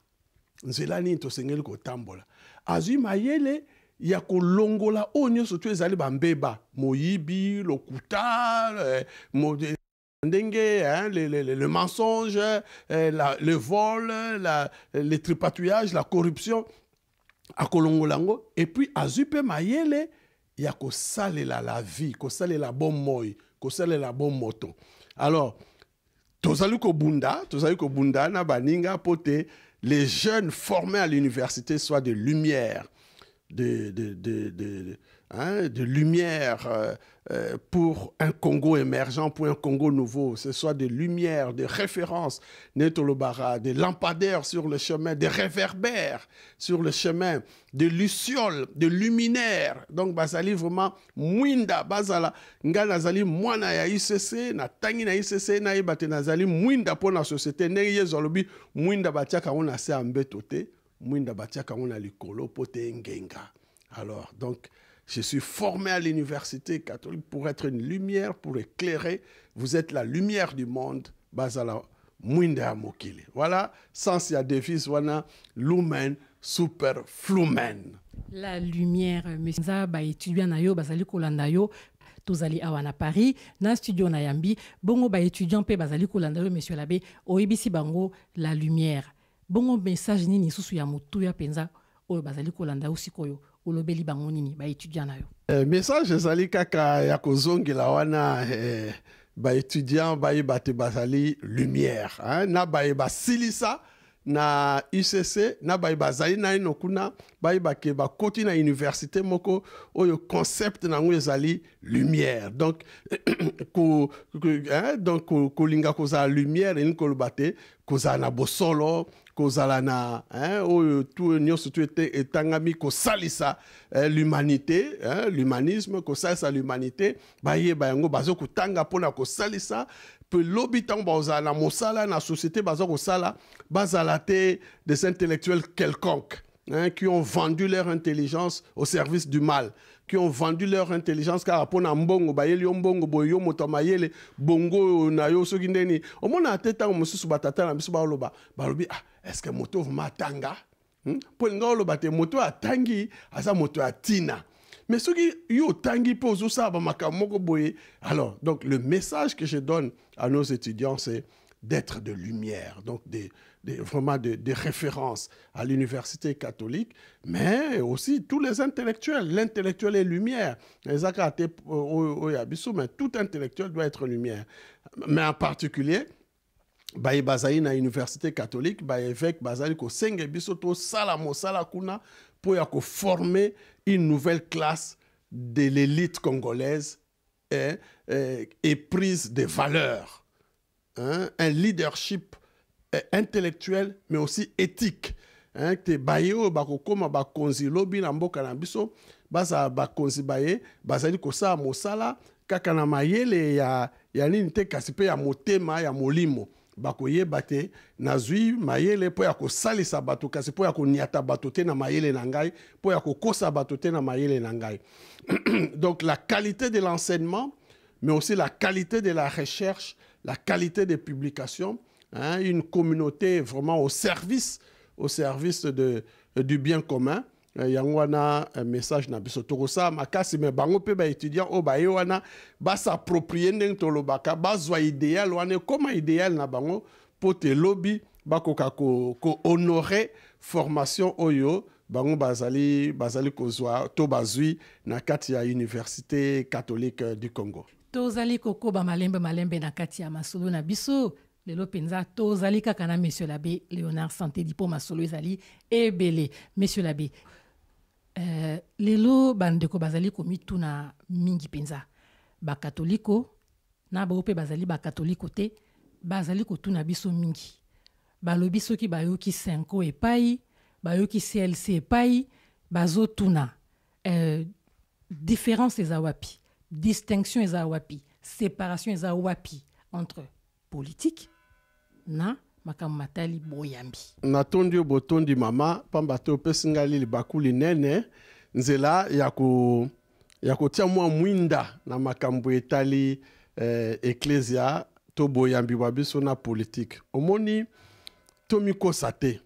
Nzela ni tosengeli kotambola. Azui mayele ya kolongola onyo sotu ezali bambeba moyibi lokuta ndenge, hein, le mensonge, le vol, le tripatouillage, la corruption à Kolongolango. Et puis, azupe mayele, ya ko salela la vie, ko salela bon moy, ko salela bon moto. Alors, tozali ko bunda na baninga pote, les jeunes formés à l'université soient de lumière, de lumière pour un Congo émergent, pour un Congo nouveau. Ce soit des lumières, des références, des lampadaires sur le chemin, des réverbères sur le chemin, des lucioles, des luminaires. Donc, bazali vraiment mwinda, bazala, nga nazali mwana ya ICC, na tangi na ICC, na ibate nazali mwinda pour la société, ne yezolobi mwinda batiaka on se ambetote, mwinda batiaka on a likolo pote ngenga. Alors, donc, je suis formé à l'université catholique pour être une lumière, pour éclairer. Vous êtes la lumière du monde. Bazala mwinda mokile. Voilà, sans ya devise wana lumen super flumen. La lumière, monsieur Zaba étudiant na yo bazali kolanda yo. Tozali awana Paris na studio na Yambi bongo ba étudiant pe bazali kolanda yo monsieur l'abbé oyebisi bango la lumière. Bongo message nini susu ya mutu ya penza o bazali kolanda usikoyo. Olobeli bango nini ba étudiant na yo message ezali kaka ya kozongela wana ba étudiant ba yebate bazali lumière, hein? Na ba yeba silisa na UCC na ba bazali na inokuna ba yebake ba koti na université moko oyo concept na ngo ezali lumière. Donc donc kolinga koza lumière ni kolobate koza na bosolo kozala na tout nyonso tu etangami kosalisa l'humanité, l'humanisme kosalisa l'humanité bayeba yango bazo kutanga pona kosalisa pe lobitan bazala na mosala na société bazo kosala bazala te des intellectuels quelconques, hein, qui ont vendu leur intelligence au service du mal, qui ont vendu leur intelligence car pona mbongo bayeli mbongo boyo motamayele bongo na yo soki ndeni omona teta mosusu batata na biso baloba balobi est-ce que moto matanga pour nga oloba te moto atangi asa moto atina mais soki yo tangi pozo sa ba makamoko boye. Alors donc le message que je donne à nos étudiants c'est d'être de lumière, donc vraiment des références à l'université catholique, mais aussi tous les intellectuels. L'intellectuel est lumière. Mais tout intellectuel doit être lumière. Mais en particulier, baye bazali na université catholique, baye évêque bazali ko senge bisoto sala mosala kuna pour yako former une nouvelle classe de l'élite congolaise éprise des valeurs. Hein, un leadership intellectuel mais aussi éthique, hein, te bayo bakokoma bakonzi lobi na mboka na biso baza bakonzi baye bazali kosa mosala kaka na mayele ya nini te kasi pe ya motema ya molimo bakoyeba te nazwi mayele po ya kosalisa bato kasi po ya koniata bato te na mayele na ngai po ya kokosa bato te na mayele na ngai. Donc la qualité de l'enseignement mais aussi la qualité de la recherche, la qualité des publications, hein, une communauté vraiment au service du bien commun. Yangwana un message na biso tokosa makasi me bango pe ba étudiant o ba yewana ba s'approprier ndeng tolobaka bazwa idéal wana comme idéal na bango pote lobby bakoka ko honorer formation oyo bango bazali kozwa to bazwi na kati ya université catholique du Congo. Tozali koko ba malembe na kati ya masolo na biso lelo penza tozali kaka na monsieur l'abbé Léonard Santedi po masolo ezali ebele. Monsieur l'abbé lelo bandeko bazali komitu na mingi penza ba katoliko na ba ope bazali ba katoliko te bazali kotuna biso mingi balobi soki bayoki 5 epai bayoki CLC epai bazotuna différence eza wapi, distinction eza wapi, séparation eza wapi entre politique na makambo matali boyambi. Natondi botondi mama pamba te opesi ngai libaku linene nzela ya kotia mwa mwinda na makambo etali ecclesia to boyambi bwa biso na politique. Omoni tomikosa te.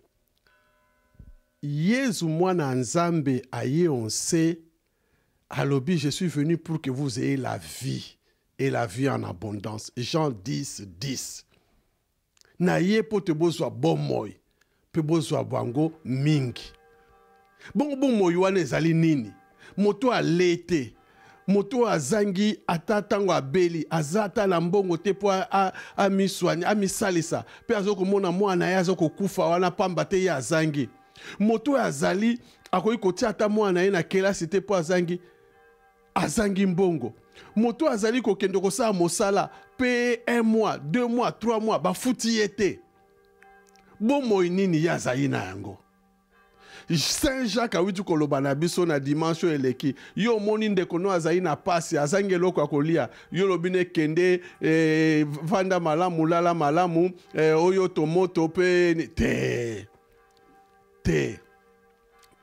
Yezu mwana nzambe aye onse alobi je suis venu pour que vous ayez la vie et la vie en abondance. Jean 10, 10. Na ye po te bozwa bomoy pe bozwa bango mingi. Bongo bomoy wana ezali nini? Moto alete, moto azangi ata tango abeli, azata na mbongo te po amiswani, amisalisa. Pe azoko mona mwana ye azoko kufa wana pamba te ye azangi. Moto azali akoki kotia ata mwana ye na kelasi te po azangi mbongo. Moto azali kokende kosala mosala pe 1 mois, 2 mois, 3 mois bafuti yete. Bomoy nini ya azali na yango. Saint Jacques awiti koloba na biso na dimension eleki. Yo moni ndeko no azali na pasi azangi eloko akolia. Yo lobine kende vanda malamu lala malamu oyo tomoto pe te.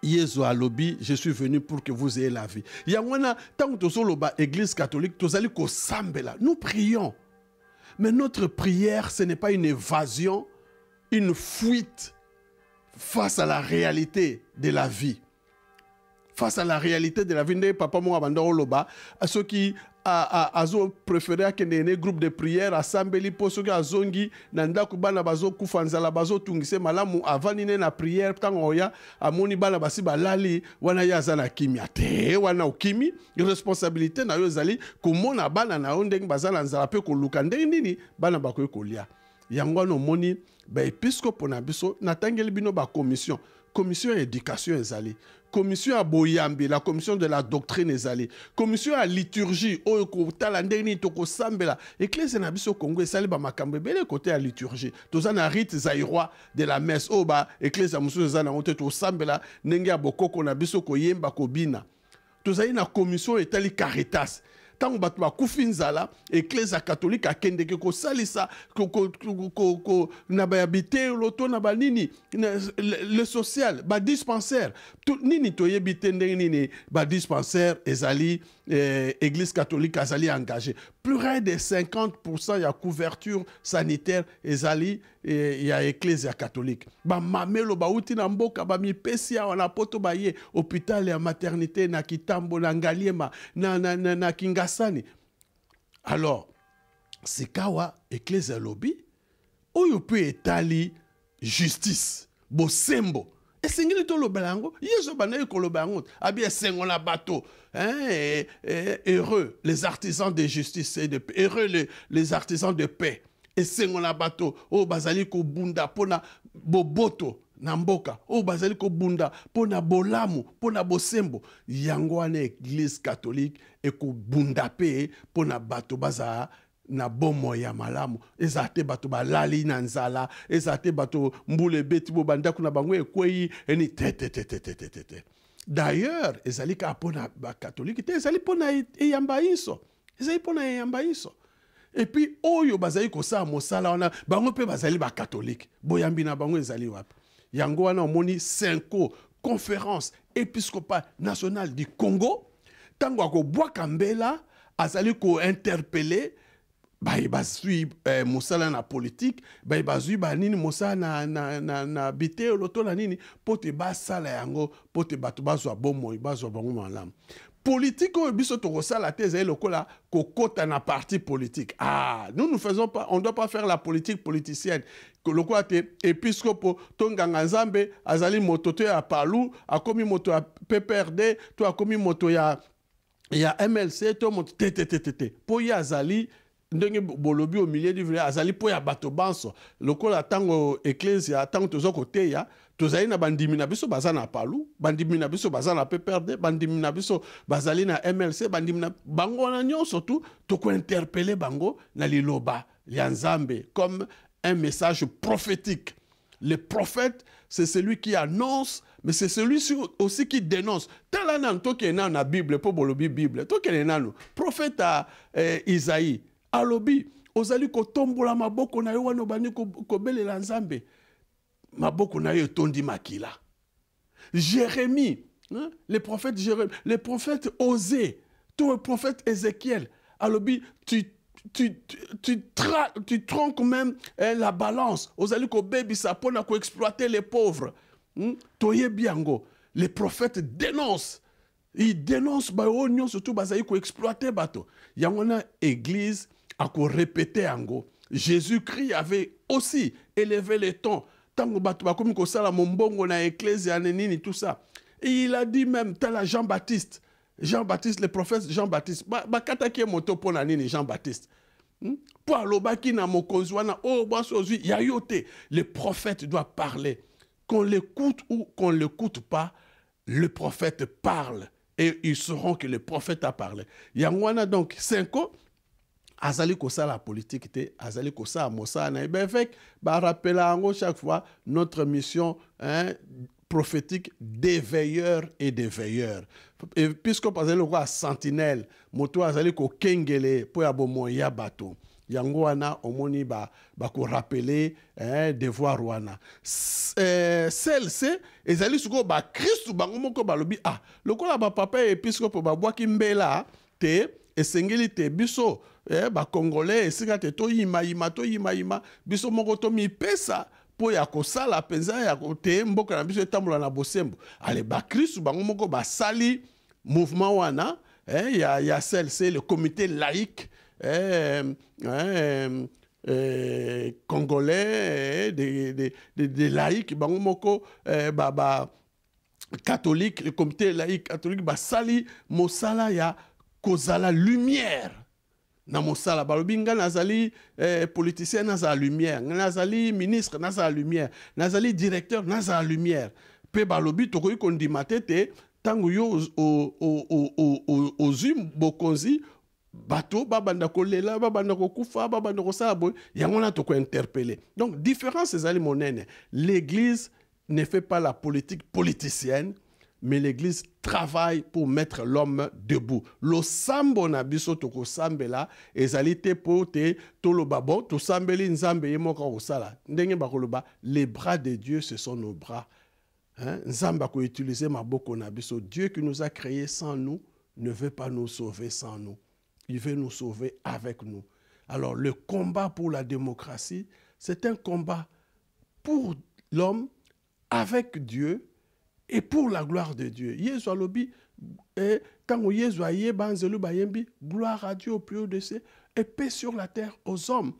Yesu alobi, je suis venu pour que vous ayez la vie. Yangwana, tant que nous église catholique, nous allons sambela. Nous prions. Mais notre prière, ce n'est pas une évasion, une fuite face à la réalité de la vie. Face à la réalité de la vie, papa mo abandon loba, à ceux qui azo préféré à un groupe de prière assemblée pour ceux qui azongi nanda kubana bazo kufanzala bazo tungise malamu avanine na prière tango ya amoni bana basi balali wana ya zana kimia te wana ukimi responsabilité na yo zali komona bana na ondeng bazala nzala pe ko luka nini bana bakoy kolia yango no moni ba episcope na biso natangeli bino ba commission éducation ezali, commission à boyambi, la commission de la doctrine ezali, commission à liturgie, oyo talandeni toko sambela, église na biso Congo ezali ba makambe bele côté à liturgie. Toza na rite zairoi de la messe oba église ya musu ezana onte to sambela ndenge ya bokoko na biso ko yemba ko bina. Toza na commission etali caritas. Tant que tu kufi nzala église catholique akendeke ko salisa ko na bayabite loto na banini le social ba dispensaire tout nini toyebite nini ba dispensaire ezali église catholique azali engagé plus près de 50% ya couverture sanitaire ezali ya église catholique ba mamelo ba uti na mboka ba mipesi wana poto ba ye hôpital ya maternité na Kitambo na Ngaliema na Kingasani. Alors sikawa église lobby oyo peut etali justice bosembo esengeli to lobelango yeso bana ko lobango abi esengo na bateau heureux les artisans de justice et de paix, heureux les artisans de paix esengo na bateau o bazali ko bunda pona boboto na mboka o bazali ko bunda pona bolamu pona bosembo yango wana église catholique e ko bunda pe pona bato baza na bomo ya malamu ezate bato balali na nzala ezate bato mbule beti bo banda kuna bango ekwei eni te. D'ailleurs ezali ka pona ba catholique te ezali pona eyamba iso ezali pona eyamba iso. Et puis oyo bazali ko sa mosala wana bango pe bazali ba catholique boyambi na bango ezali wapi yango wana omoni Senko conférence épiscopale nationale du Congo tango ako bwaka mbela azali ko interpeller bazui mosala na politique bazui nini mosala na bite loto na nini pote basala yango pote bato bazwa bomoi bazwa bango malamu politique oyo biso tokosala te ezali lokola kokota na parti politique. Nous ne faisons pas, on ne doit pas faire la politique politicienne. Lokola te épiscopo tonganga nzambe azali moto to ya palu akomi moto ya PPRD to akomi moto ya MLC to moto te po ya azali ndenge bolobi au milieu du village azali po ya bato banso lokola tango ecclesia tango tozo kote ya tozali na bandimi na biso baza na palu bandimi na biso baza na PPRD bandimi na biso bazali na MLC bandimi na bango na nyonso tu toko interpeller bango na liloba ya nzambe comme un message prophétique. Le prophète, c'est celui qui annonce, mais c'est celui aussi qui dénonce. Talanan to ke na Bible po bolobi Bible to ke na no prophète Isaïe alobi ozali kotombola maboko na yo wana obandi kobelela Nzambe, maboko na yo tondi makila. Jérémie, hein, le prophète Osée, tout le prophète Ézéchiel, alobi tu tronques même la balance. Ozali ko bebi sa pona ko exploiter les pauvres. Toye biango. Les prophètes dénoncent. Ils dénoncent baonyo surtout bazali ko exploiter bato. Yangona église a ko répéter ango. Jésus-Christ avait aussi élevé les tons. Tango bato bakomi ko sala mombongo na église nini tout ça. Et il a dit même tel Jean-Baptiste, le prophète Jean-Baptiste, bakataki moto pona nini Jean-Baptiste. Pour alobaki na mokonzi wana oh basozui yayote. Le prophète doit parler. Qu'on l'écoute ou qu'on l'écoute pas, le prophète parle et ils sauront que le prophète a parlé. Yangwana donc 5 ans azali ko la politique te azali ko sa mosa na ben fait ba rappeler ango chaque fois notre mission prophétique des veilleurs et des veilleurs. Et puisque par exemple le roi sentinelle moto azali ko kengele po ya bomo ya bato. Yango wana omoni ba ko rappeler devoir wana. Celle-ci ezali suko ba Christ bango moko balobi ah lokola ba papa episcope ba bwaki mbela te esengeli te biso ba congolais esika te to yima biso moko to mi pesa po ya kosala penza ya te mboka na biso etambola na bosembo ale ba Christ bango moko ba sali mouvement wana ya celle-ci le comité laïque congolais des laïcs bango moko catholique le comité laïque catholique ba sali mosala ya kozala lumière na mosala balobinga nazali politicien nazala lumière nazali ministre nazala lumière nazali directeur nazala lumière pe balobi tokoki kondima te tango yo ozwi bokonzi bato babanda kolela babanda kokufa babanda kosala boy yango na toko interpeller. Donc différence ezali monene. L'église ne fait pas la politique politicienne, mais l'église travaille pour mettre l'homme debout. Lo sambo na biso toko sambela ezali te po te toloba bon to sambeli nzambe yemoka kosala ndenge bakoloba les bras de Dieu ce sont nos bras. Nzamba ko utiliser maboko na biso. Dieu qui nous a créés sans nous ne veut pas nous sauver sans nous. Il veut nous sauver avec nous. Alors, le combat pour la démocratie, c'est un combat pour l'homme, avec Dieu, et pour la gloire de Dieu. Yesu alobi, quand Yesu aye banzelu bayembi, gloire à Dieu au plus haut de ses, et paix sur la terre aux hommes.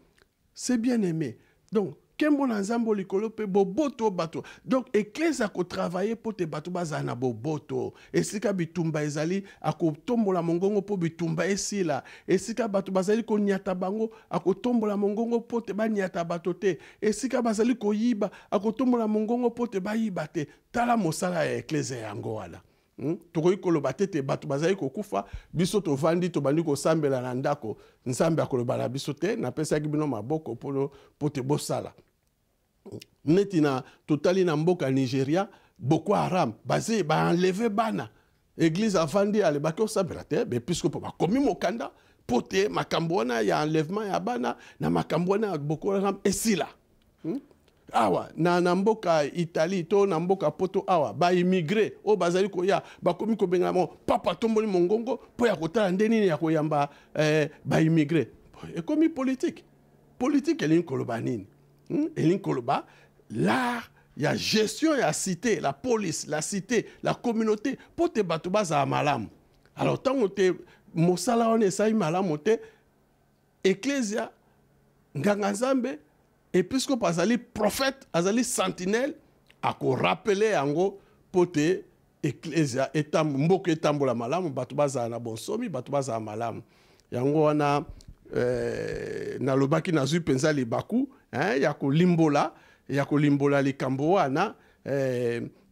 C'est bien aimé. Donc, kembo na nzambo likolo pe boboto bato. Donc église a ko travailler pour te bato bazana boboto. Esika bitumba ezali ako tombola mongongo po bitumba esila. Esika bato bazali ko nyata bango ako tombola mongongo po te ba nyata bato te. Esika bazali ko yiba ako tombola mongongo po te ba yiba te. Tala mosala ya église yango wala. Tokoki koloba te bato bazali kokufa biso tovandi tobandi kosambela na ndako nzambe akoloba na biso te napesaki bino maboko po te bosala. Neti na totali na mboka Nigeria Boko Haram basé ba enlever bana église avandi ale baki osambela te mais puisque po bakomi mokanda pote makambo wana ya enlèvement ya bana na makambo wana ya Boko Haram esila. Awa na mboka Italie to na mboka poto awa ba immigré o bazali ko ya bakomi ko benga mo papa tomboli mongongo po ya kotala ndeni ya koyamba ba immigré e komi politique elin koloba nini elin koloba l'art ya gestion ya cité la police la cité la communauté po te bato baza malamu. Alors tant te mosala on esa malamu te ecclesia nganga nzambe. Et puisque azali prophète, azali sentinelle, a ko rappeler ango pote ecclesia etam mboko etambola malamu batu baza na bonsomi batu baza malamu. Yango wana na lobaki nazui penza libaku ya ko limbola likambo wana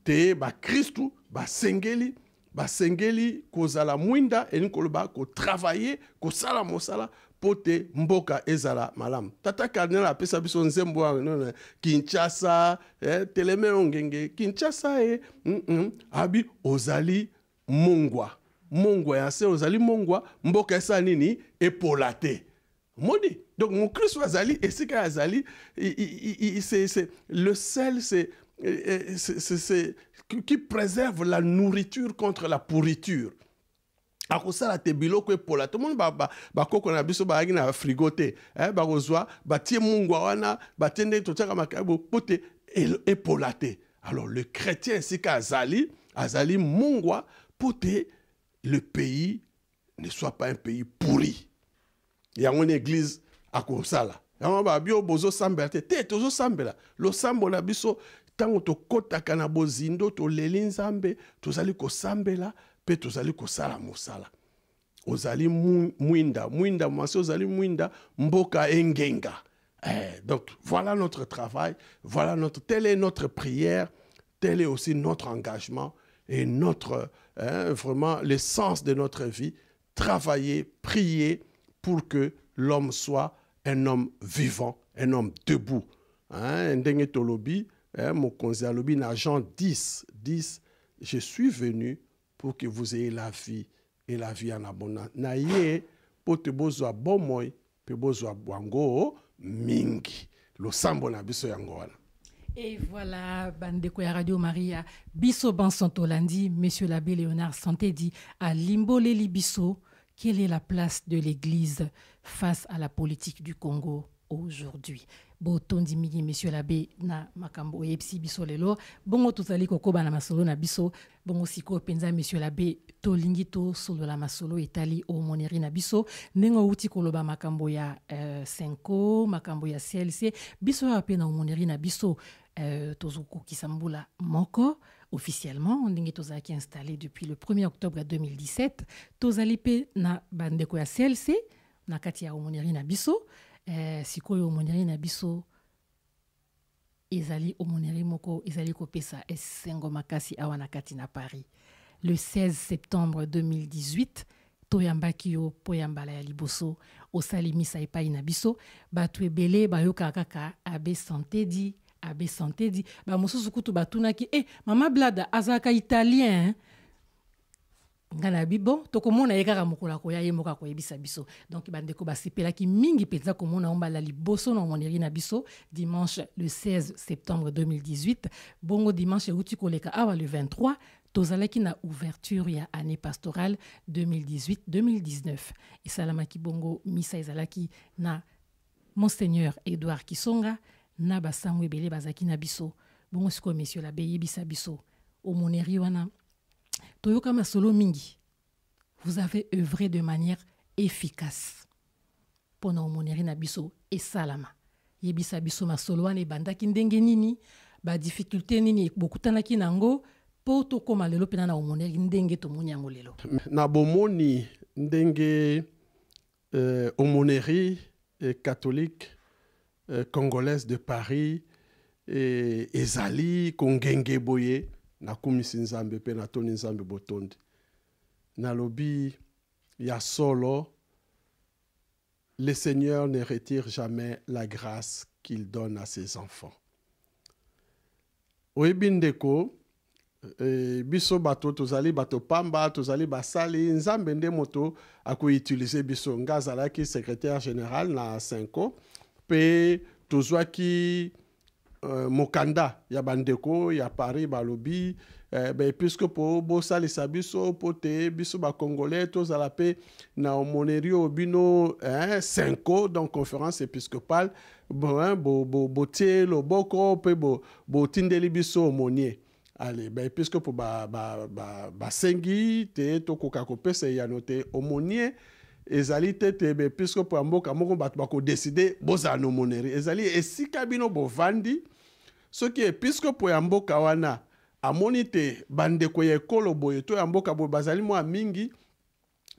te ba Kristu ba sengeli kozala mwinda elin koloba ko travailler ko sala mosala pote mboka ezala malam. Tata Cardinal apesa biso nzembo Kinshasa teleme ngenge Kinshasa abi ozali mongwa ya se ozali mongwa mboka esa nini epolate. maudit. Donc mon Christ azali et c'est azali, c'est le sel, c'est qui préserve la nourriture contre la pourriture. Akosala te biloko epola tout le monde ba koko na biso ba na frigo te ba kozwa ba tie mungwa wana ba tende to tsaka makabo pote epola te. Alors le chrétien c'est qu'azali mungwa pote le pays ne soit pas un pays pourri. Il y a une église à Kosala. Il y a bio bozo sambela te tozo sambela lo sambo na biso tango to kota kana bozindo to lelinzambe tozali ko sambela pe tozali ko sala mosala. Ozali mwinda mwasi ozali mwinda mboka engenga. Donc voilà notre travail, telle est notre prière, tel est aussi notre engagement et notre vraiment l'essence de notre vie. Travailler, prier pour que l'homme soit un homme vivant, un homme debout. Ndenge tolobi, mon conseil alobi na Jean 10, je suis venu pour que vous ayez la vie et la vie en abondance. Na ye po te bozwa bomoy pe bozwa bwango mingi. Lo sambo na biso yango wana. Et voilà, Bandeko ya Radio Maria, Bisso Bansantolandi, Monsieur l'abbé Léonard Santé dit à Limboleli Bisso, quelle est la place de l'Église face à la politique du Congo aujourd'hui? Botondi mingi Monsieur l'abbé na makambo epsi biso lelo bongo tozali kokoba na masolo na biso bongo siko penza Monsieur l'abbé tolingi to solo la masolo etali o moneri na biso nengo uti koloba makambo ya Senko makambo ya CLC biso ape na moneri na biso tozuko kisambula moko officiellement ndenge tozaki installé depuis le 1er octobre 2017 tozali pe na bandeko ya CLC na kati ya moneri na biso sikoyo omoneri na biso ezali omoneri moko ezali kopesa esengo makasi awa na kati na Paris le 16 septembre 2018 toyambaki yo poyambala ya liboso osali misa epai na biso bato ebele bayoka kaka abe santé dit ba mosusu kutu batunaki mama Blada azaka italien ngana bibo tokomona yekaka mokola ko ya yemoka ko yebisa biso donc bandeko basepelaki mingi penza komona ombala liboso na moneri na biso dimanche le 16 septembre 2018 bongo dimanche uti koleka awa le 23 tozalaki na ouverture ya année pastorale 2018-2019 et salamaki bongo misa ezalaki na Monseigneur Edouard Kisonga na basango ebele bazaki na biso bongo siko Monsieur l'abbé yebisa biso o moneri wana Toyoka Masolo Mingi, vous avez œuvré de manière efficace. Pendant moneri na biso et salama. Yebisa biso masolo ane bandaki ndenge nini, ba difficulté nini bokutanaki nango, po to koma lelo pena na omoneri ndenge to monyango lelo. Na bomoni ndenge omoneri catholique congolaise de Paris et ezali kongenge boye na kumisi nzambe pe na toni nzambe botondi na lobi ya solo le Seigneur ne retire jamais la grâce qu'il donne à ses enfants. Oebindeko biso bato tozali bato pamba tozali basali nzambe nde moto ako utiliser biso ngazalaki secrétaire général na Senko pe tozwaki mokanda ya bandeko ya Paris balobi puisque po bosalisa biso pote biso ba congolais tozala pe na omoneri obino Senko donc conférence épiscopale botie loboko pe botindeli biso omonier allez puisque po basengi te tokoka kopesa ya note omonier ezali tete puisque po mboka moko bato bako décider bozala no moneri ezali esika bino bovandi soki episkopo ya mboka wana amoni te bandeko ya ekolo boye to ya mboka boye bazali mwa mingi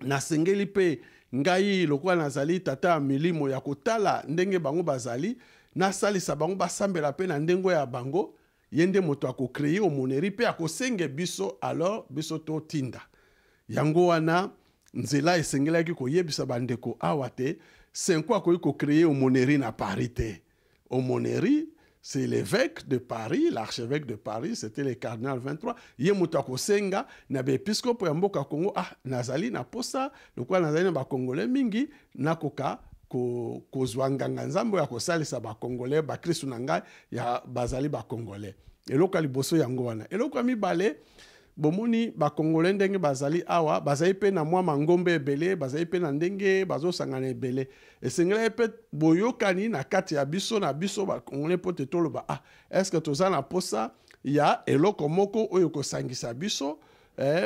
nasengeli pe ngai lokola nazali tata ya milimo ya kotala ndenge bango bazali nasalisa bango basambela pe na ndengo ya bango yende moto akokreye omoneri pe akosenge biso alors biso to tinda yango wana nzela esengelaki koyebisa bandeko awa te Senko akoki kokreye omoneri na Paris te omoneri c'est l'évêque de Paris, l'archevêque de Paris, c'était le cardinal 23. Yemutako senga na bepiscope ya mboka Congo nazali na posa, lokwa nazali na ba congolais mingi nakoka kozwa nganga nzambe ya kosalisa bakongolais bakristu na ngai ya bazali bakongolais eloko ya liboso yango wana eloko ya mibale bomoni bakongolais ndenge bazali awa bazali mpe na mwa mangombe ebele bazali mpe na ndenge bazosangana ebele esengeli mpe boyokani na kati ya biso na biso bakongolais mpo te toloba estce toza na posa ya eloko moko oyo kosangisa biso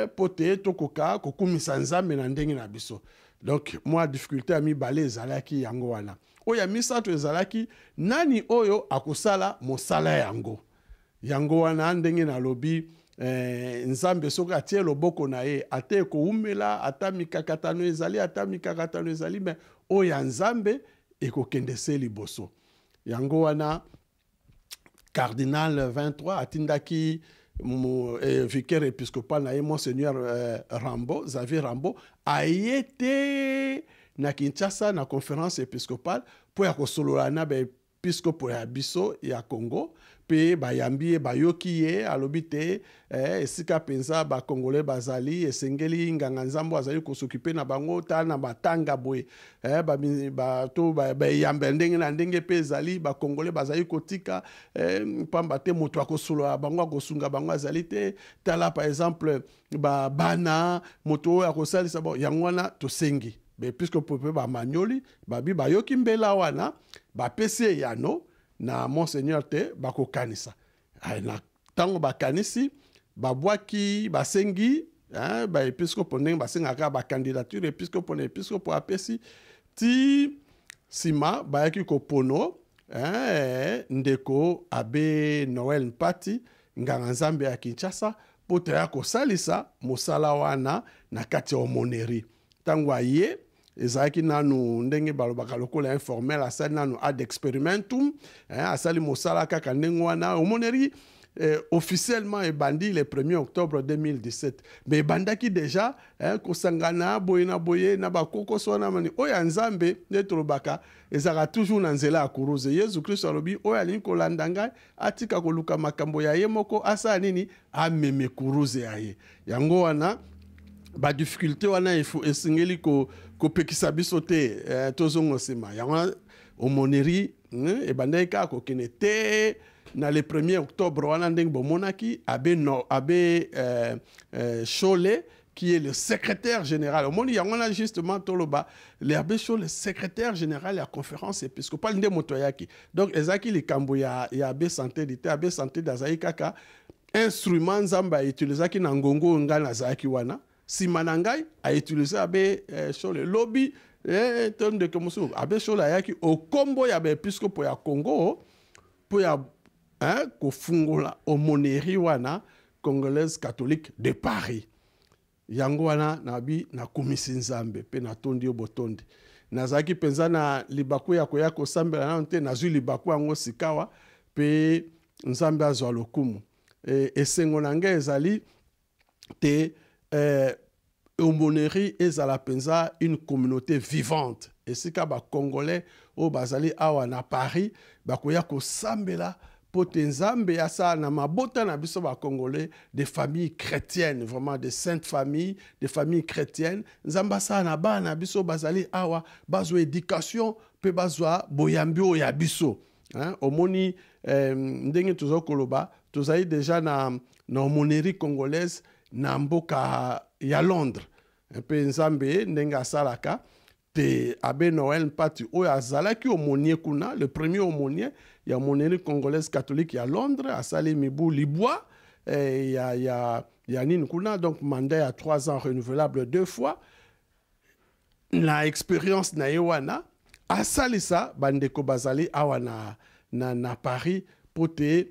mpo te tokoka kokumisa nzambe na ndenge na biso. Donc moi difficulté ya mibale ezalaki yango wana. Oyo ya misato ezalaki nani oyo akosala mosala yango. Yango wana ndenge na lobi nzambe soki atie loboko na ye ate koumela ata mikakatano ezali ata mikakatano ezali me oyo ya nzambe ekokende se liboso. Yango wana cardinal 23 atindaki vicaire épiscopal na ye monseigneur Rambo, Xavier Rambo ayete na Kinshasa na conférence épiscopale po ya kosolola na ba episcopo ya biso ya Congo pe bayambi bayoki ye alobi te esika penza ba congolais bazali esengeli nganga nzambo azali kosokipe na bango ta na batanga boye to bayambe ndenge na ndenge pe ezali ba congolais bazali kotika pamba te moto akosolola bango akosunga bango azali te tala par exemple bana moto akosalisa bon yango wana tosengi puisque pope bamanyoli babi bayoki mbela wana bapesi yano na monseigneur te bakokanisa na tango bakanisi babwaki basengi ba episcopo ndenge basengaka bacandidature episcopo na episcopo apesi ti sima bayaki kopono ndeko abe Noel Mpati nganga nzambe ya Kinshasa po te ya kosalisa mosala wana na kati ya omoneri tango aye ezalaki nanu ndenge balobaka lokola informel asali nanu ad experimentum asali mosala kaka ndenge wana omoneri officiellement ebandi le 1er octobre 2017 mais ebandaki déjà kosangana boye na boye na bakokoso wana mani oyo ya nzambe nde tolobaka ezalaka toujours na nzela ya kuruze Yesu Kristo alobi oyo alingi kolanda ngai atika koluka makambo ya ye moko asala nini ameme kuruze ya ye yango wana ba difficulté wana esengeli kopekisa biso te tozongo nsima yango omoneri ebandaki kaka kokende te na le 1er octobre wana ndenge bomonaki abe Chole qui est le secrétaire général omoni yango wana justement toloba l'abbé Chole le secrétaire général ya conférence épiscopale nde moto yaki donc ezaki likambo ya abe santé dite abe santé dazali kaka instrument nzambe autilisaki na ngongo nga nazalaki wana sima na ngai autilize abe Chole lobi tonde ke musu abe Chole ayaki okombo ya episcopo ya Congo po ya kofungola omoneri wana congolaise catholique de Paris yango wana nabi na komisi nzambe pe na tondi yo botondi nazaki penza na libaku ya koya kosambela na nte nazwi libaku yango sikawa pe nzambe azwa lokumu esengo na ngai ezali te omoneri ezala penza une communauté vivante esika ba congolais o bazali awa na Paris bakoya kosambela pote nzambe asa na mabota na biso ba congolais des familles chrétiennes vraiment des saintes familles des familles chrétiennes nzamba sa na bana biso bazali awa bazwa éducation pe bazwa boyambi o ya biso omoni ndenge tozokoloba tozali déjà na omoneri congolaise na mboka ya Londres pe nzambe ndenge asalaka te abe Noel Mpati oyo azalaki omonier kuna le premier omonier ya moneri congolaise catholique ya Londres asali mibu libwa ya nini kuna donc mandat ya 3 ans renouvelable 2 fois na expérience na yewana asalisa bandeko bazali awa na Paris pote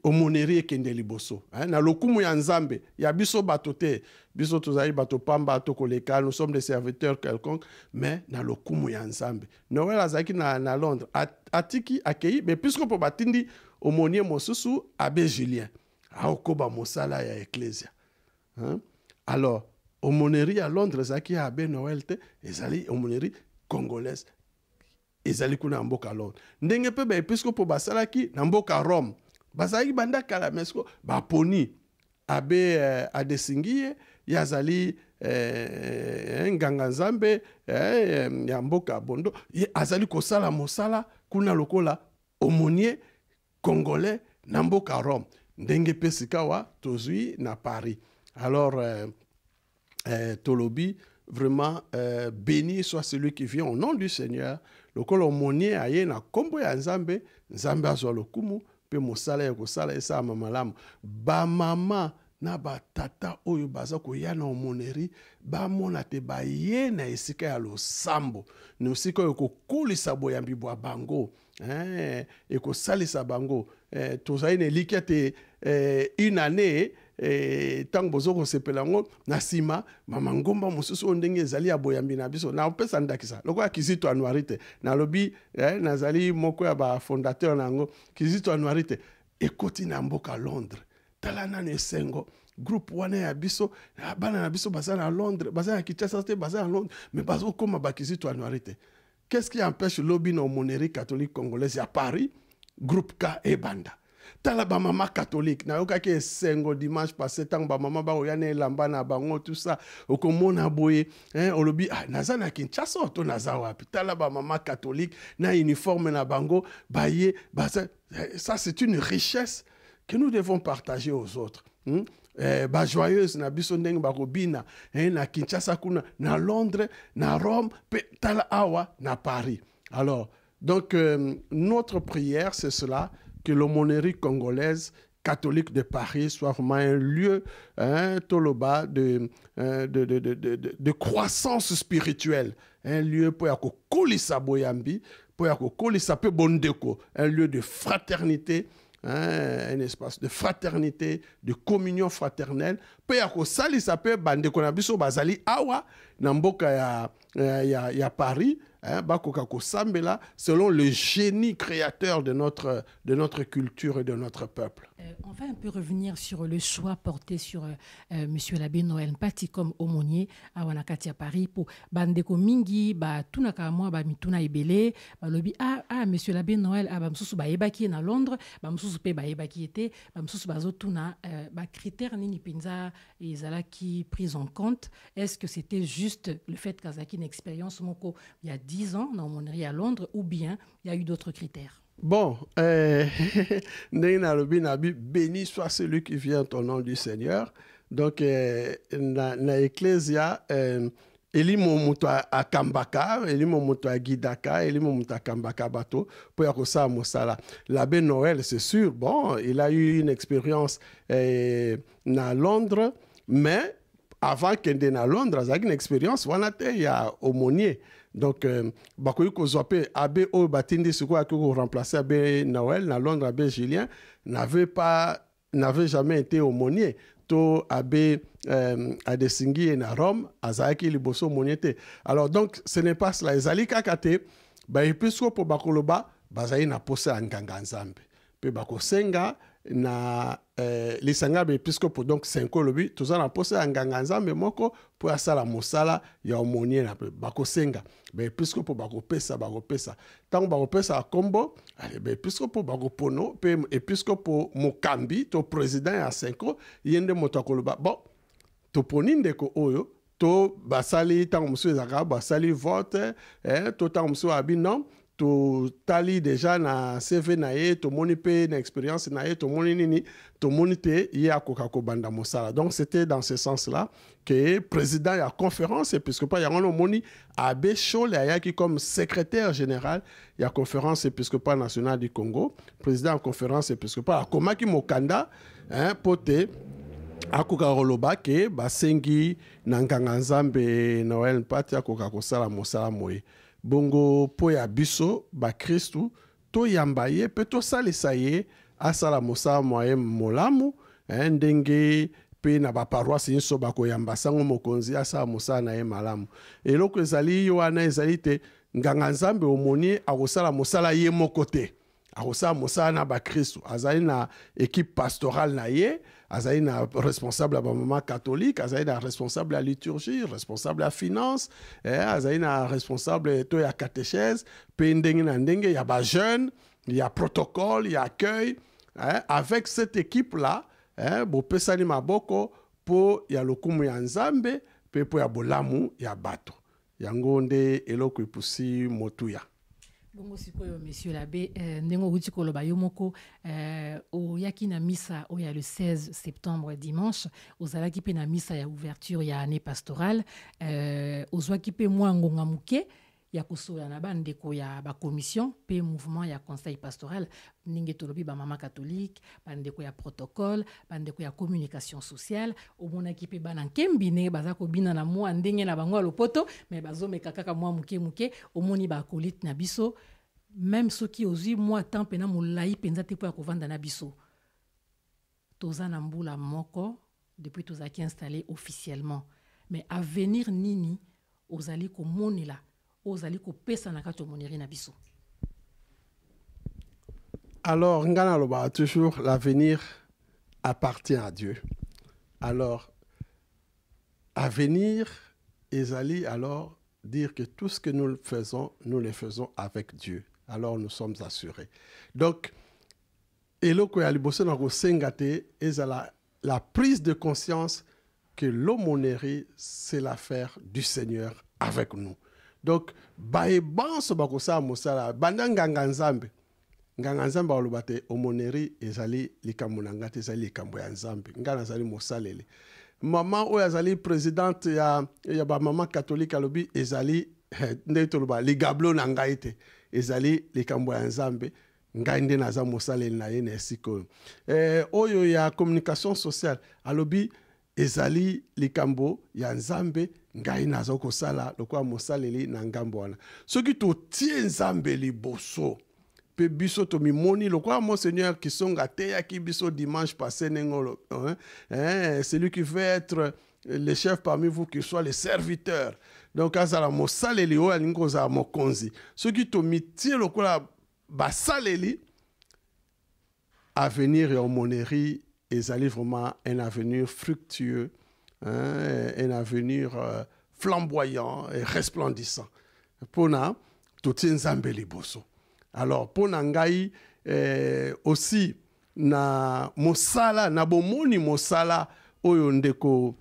omoneri ekende liboso na lokumu ya nzambe ya biso bato te biso tozali bato pamba tokoleka nous sommes des serviteurs quelconque mais na lokumu ya nzambe Noel azalaki na Londres atiki akei mais puisque po batindi omonier mosusu abe Julien aokoba mosala ya ecclesia alors omoneri ya Londres ezalaki abe Noel te ezali omoneri congolaise ezali kuna mboka Londres ndenge pe ba episcopo basalaki na mboka Rome bazalaki banda kala mesko baponi abe adesingie yazali nganga nzambe ya mboka bondo ye azali kosala mosala kuna lokola aumônier congolais na mboka Rome ndenge pe sikawa tozwi na Paris. Alors tolobi vraiment béni soit celui qui vient au nom du Seigneur. Lokola aumônier aye na kombo ya nzambe, nzambe azwa lokumu pe mosala ya kosala esa mamalamu. Ba mama na ba tata oyo baza koya na aumônerie ba mona te ba ye na esika ya losambo. Na esika yo kokolisa boyambi bwa bango. Ekosalisa bango. Tozali na eliki te une année tant bozo ko sepelango na sima mama ngomba mosusu ndenge ezali ya boyambi na biso na opesa ndakisa loko Kizito Anuarite na lobi nazali moko ya ba fondateur nango Kizito Anuarite ekoti na mboka Londres tala na esengo groupe wana ya biso bana na biso baza na Londres baza na Kinshasa te baza na Londres mais bazo koma ba Kizito Anuarite. Qu'est-ce qui empêche lobby na aumônerie catholique congolaise à Paris groupe K et banda tala ba mama catholique na yoka ke sengo dimanche passé tant ba mama ba oyane lamba na bango tout ça okomona boye olobi naza na Kinshasa to naza wapi tala ba mama catholique na uniforme na bango baye ça c'est une richesse que nous devons partager aux autres. Ba joyeuse na biso ndenge ba robina na Kinshasa kuna na Londres na Rome pe tala awa na Paris. Alors donc notre prière c'est cela, que l'aumônerie congolaise catholique de Paris soit vraiment un lieu toloba de croissance spirituelle, un lieu pour kolisa boyambi, pour kolisa pe bondeko, un lieu de fraternité, un espace de fraternité, de communion fraternelle, pe ako salisa pe bandeko na biso bazali awa na mboka ya Paris. Bakoka Kosambela, selon le génie créateur de notre culture et de notre peuple. On va un peu revenir sur le choix porté sur Monsieur l'abbé Noël Mpati comme aumônier à Wanakati à Paris pour Bandeko Mingi, Tunaka moi, Mituna Ebele, Lobi, Monsieur l'abbé Noël, Bamsusu Baebaki na Londres, Bamsusu Pe Baebaki était, Bamsusu Bazotuna, critères Nini Pinza et Zalaki pris en compte. Est-ce que c'était juste le fait qu'Azaki une expérience Moko il y a 10 ans dans l'aumônerie à Londres ou bien il y a eu d'autres critères? Bon, béni soit celui qui vient au nom du Seigneur. Donc, na Ecclesia, elimo muto a Kambaka, elimo muto a Gidaka, elimo muto a Kambaka bato, pour yakosa mosala. L'abbé Noël, c'est sûr, bon, il a eu une expérience na Londres, mais avant qu'il ait à Londres, il a eu une expérience, il y a aumônier. Donc, bakoyi kozwape abbé o batindi siko a remplacé abbé Noël na Londres, abbé Julien n'avait jamais été aumônier. To abbé Adesingi et na Rome, azaki liboso aumônier. Alors donc, ce n'est pas cela. Ezali kakate, ba episcopo bakoloba bazali na pose nganga nzambe. Pe bakosenga na lisanga be episcopo donc 5 lobi toza na pose nganga nzambe moko po asala mosala ya aumônier na bakosenga be episcopo bakopesa tango bakopesa kombo ale be episcopo bakopono pe episcopo mokambi to président ya 5 yende moto akoloba bon to poninde ko oyo to basali tango musu ezaka basali vote to tango musu abi non to tali déjà na CV na ye to moni pe na expérience na ye to moni nini to moni te ye akoka ko banda mosala. Donc c'était dans ce sens-là que président ya conférence épiscopale ya ngono moni abbé Chole ayaki comme secrétaire général ya conférence épiscopale nationale du Congo, président de conférence épiscopale akomaki mokanda pote akoka roloba ke basengi na nganga nzambe Noël Mpati akoka kosala mosala moye. Bongo po ya biso ba Kristu to yamba ye pe to salisa ye asala mosala moye molamu ndenge pe na ba paroisse nso bako yamba sango mokonzi asala mosala na ye malamu. Eloko ezali yo wana ezali te nganga nzambe aumônier akosala mosala ye moko te. Akosala mosala na ba Kristu azali na équipe pastorale na ye, azali na responsable à maman catholique, azali na responsable à liturgie, responsable à finance, azali na responsable to ya catéchèse, pe ndenge na ndenge ya ba jeune, il y a protocole, il y a accueil, avec cette équipe là, bo pesani maboko po ya lokumu ya nzambe pe po ya bolamu ya bato yango nde eloko epusi motuya. Bongo sikoyo monsieur l'abbé ndenge outi koloba yo moko oyaki na misa oya le 16 septembre dimanche ozalaki pe na misa ya ouverture ya année pastorale ozwaki pe mwa ngonga muke ya kosola na bandeko ya ba commission pe mouvement ya conseil pastoral ndenge tolobi ba mama catholique bandeko ya protocole bandeko ya communication sociale omonaki pe bana nkembi ndenge baza kobina na mwa ndenge na bango ya lopoto mais bazomeka kaka mwa muke omoni ba acolyte na biso même soki ozwi mwa temps pena molai penza te po ya kovanda na biso toza na mbula moko depuis tozaki installé officiellement mais à venir nini ozali komonela ozali kopesa na kati omoneri na biso. Alors ngana loba toujours l'avenir appartient à Dieu. Alors avenir ezali alors dire que tout ce que nous le faisons avec Dieu. Alors nous sommes assurés. Donc eloko ya liboso na kosengate ezala la prise de conscience que l'aumônerie c'est l'affaire du Seigneur avec nous. Donc baebanso bakosa mosala banda nganga nzambe olobate aumônerie ezali likambo na ngate ezali likambo ya nzambe ngana ezali mosalele mama oyo azali présidente ya ba mama catholique alobi ezali nde toloba ligablo na ngai te ezali likambo ya nzambe ngai nde naza mosaleli na ye na esika oyo ya communication sociale alobi ezali likambo ya nzambe ngai naza kosala lokola mosaleli na ngambo wana soki totie nzambe liboso pe biso tomimoni lokola monseigneur Kisonga teyaki biso dimanche passé nengolo celui qui veut être le chef parmi vous qui soit le serviteur donc azala mosaleli oyo alingi kozala mokonzi soki tomitie lokola basaleli avenir ya aumônerie ezali vraiment un avenir fructueux, un avenir flamboyant et resplendissant. Pona toti nzambe liboso. Alors pona ngai aussi na mosala na bomoni mosala oyo ndeko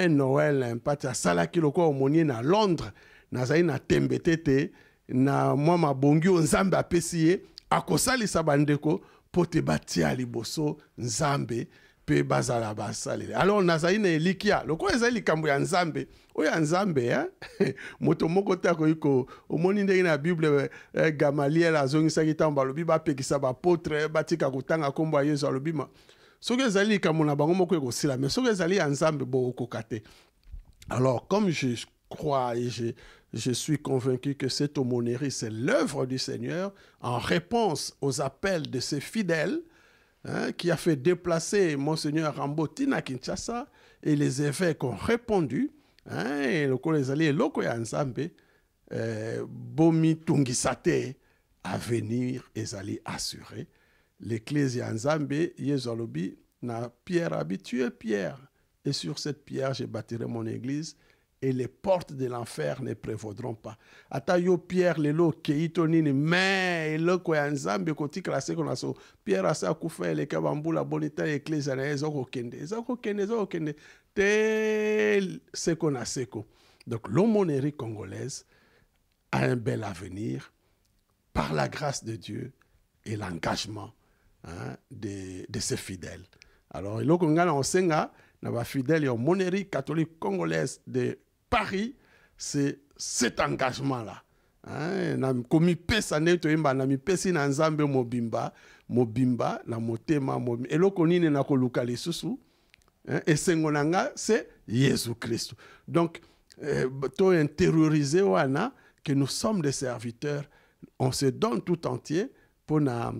Noël mpati asala kiloko omoni na Londres nazali na tembetete na mwa mabongi nzambe apesi ye akosalisa bandeko pote batia liboso nzambe pe bazala basalele. Alors nazali na elikia loko ezali likambo ya nzambe oya nzambe moto moko tako iko omoni ndenge na Bible Gamaliel azongisaki tamba lobi bapekisa ba apôtre batika kutanga kombo ya Yesu alobi ma soki ezali likambo na bango moko ekosila mais soki ezali ya nzambe bo okokate. Alors comme je crois et je suis convaincu que cette aumônerie, c'est l'œuvre du Seigneur en réponse aux appels de ses fidèles qui a fait déplacer Monseigneur Rambotina à Kinshasa et les évêques ont répondu. Et le collège loko ya nzambe bomi tungisate avenir ezali assuré. L'église ya nzambe yezalobi na pierre habituée pierre et sur cette pierre je bâtirai mon église et les portes de l'enfer ne prévaudront pas. Ata yo Pierre lelo keito nini mais eloko ya nzambe koti classé qu'on a so Pierre asa kufa le kabambula bonita église na ezoko kende tel ce qu'on a seko. Donc l'aumônerie congolaise a un bel avenir par la grâce de Dieu et l'engagement de ses fidèles. Alors eloko ngana osenga na ba fidèles ya aumônerie catholique congolaise de Paris, c'est cet engagement-là. Na komi pesa neto imba na mi pesi na nzambe mobimba na motema eloko nini na koluka lisusu esengo nanga c'est Jésus Christ. Donc to intérioriser wana que nous sommes des serviteurs, on se donne tout entier pour na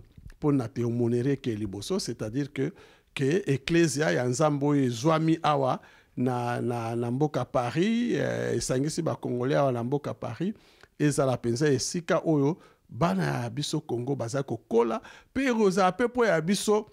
te aumônerie ke liboso, c'est-à-dire que ecclesia ya nzambo ezwami awa na mboka Paris esangisi ba congolais awa na mboka Paris ezala penza esika oyo bana ya biso Congo baza kokola pe roza pe po ya biso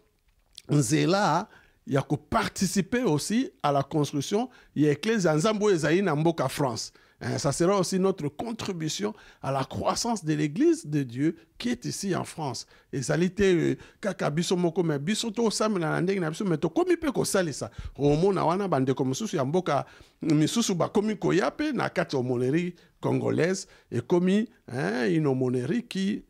nzela ya ko participer aussi à la construction ya église nzambo ezali na mboka France Ça sera aussi notre contribution à la croissance de l'Église de Dieu qui est ici en France. Et ça l'était kaka biso moko mais biso to samela na ndenge na biso mais to komi pe ko salisa. Omona wana bande ko mususu ya mboka misusu ba komi koyape na kati aumônerie congolaise et komi une aumônerie qui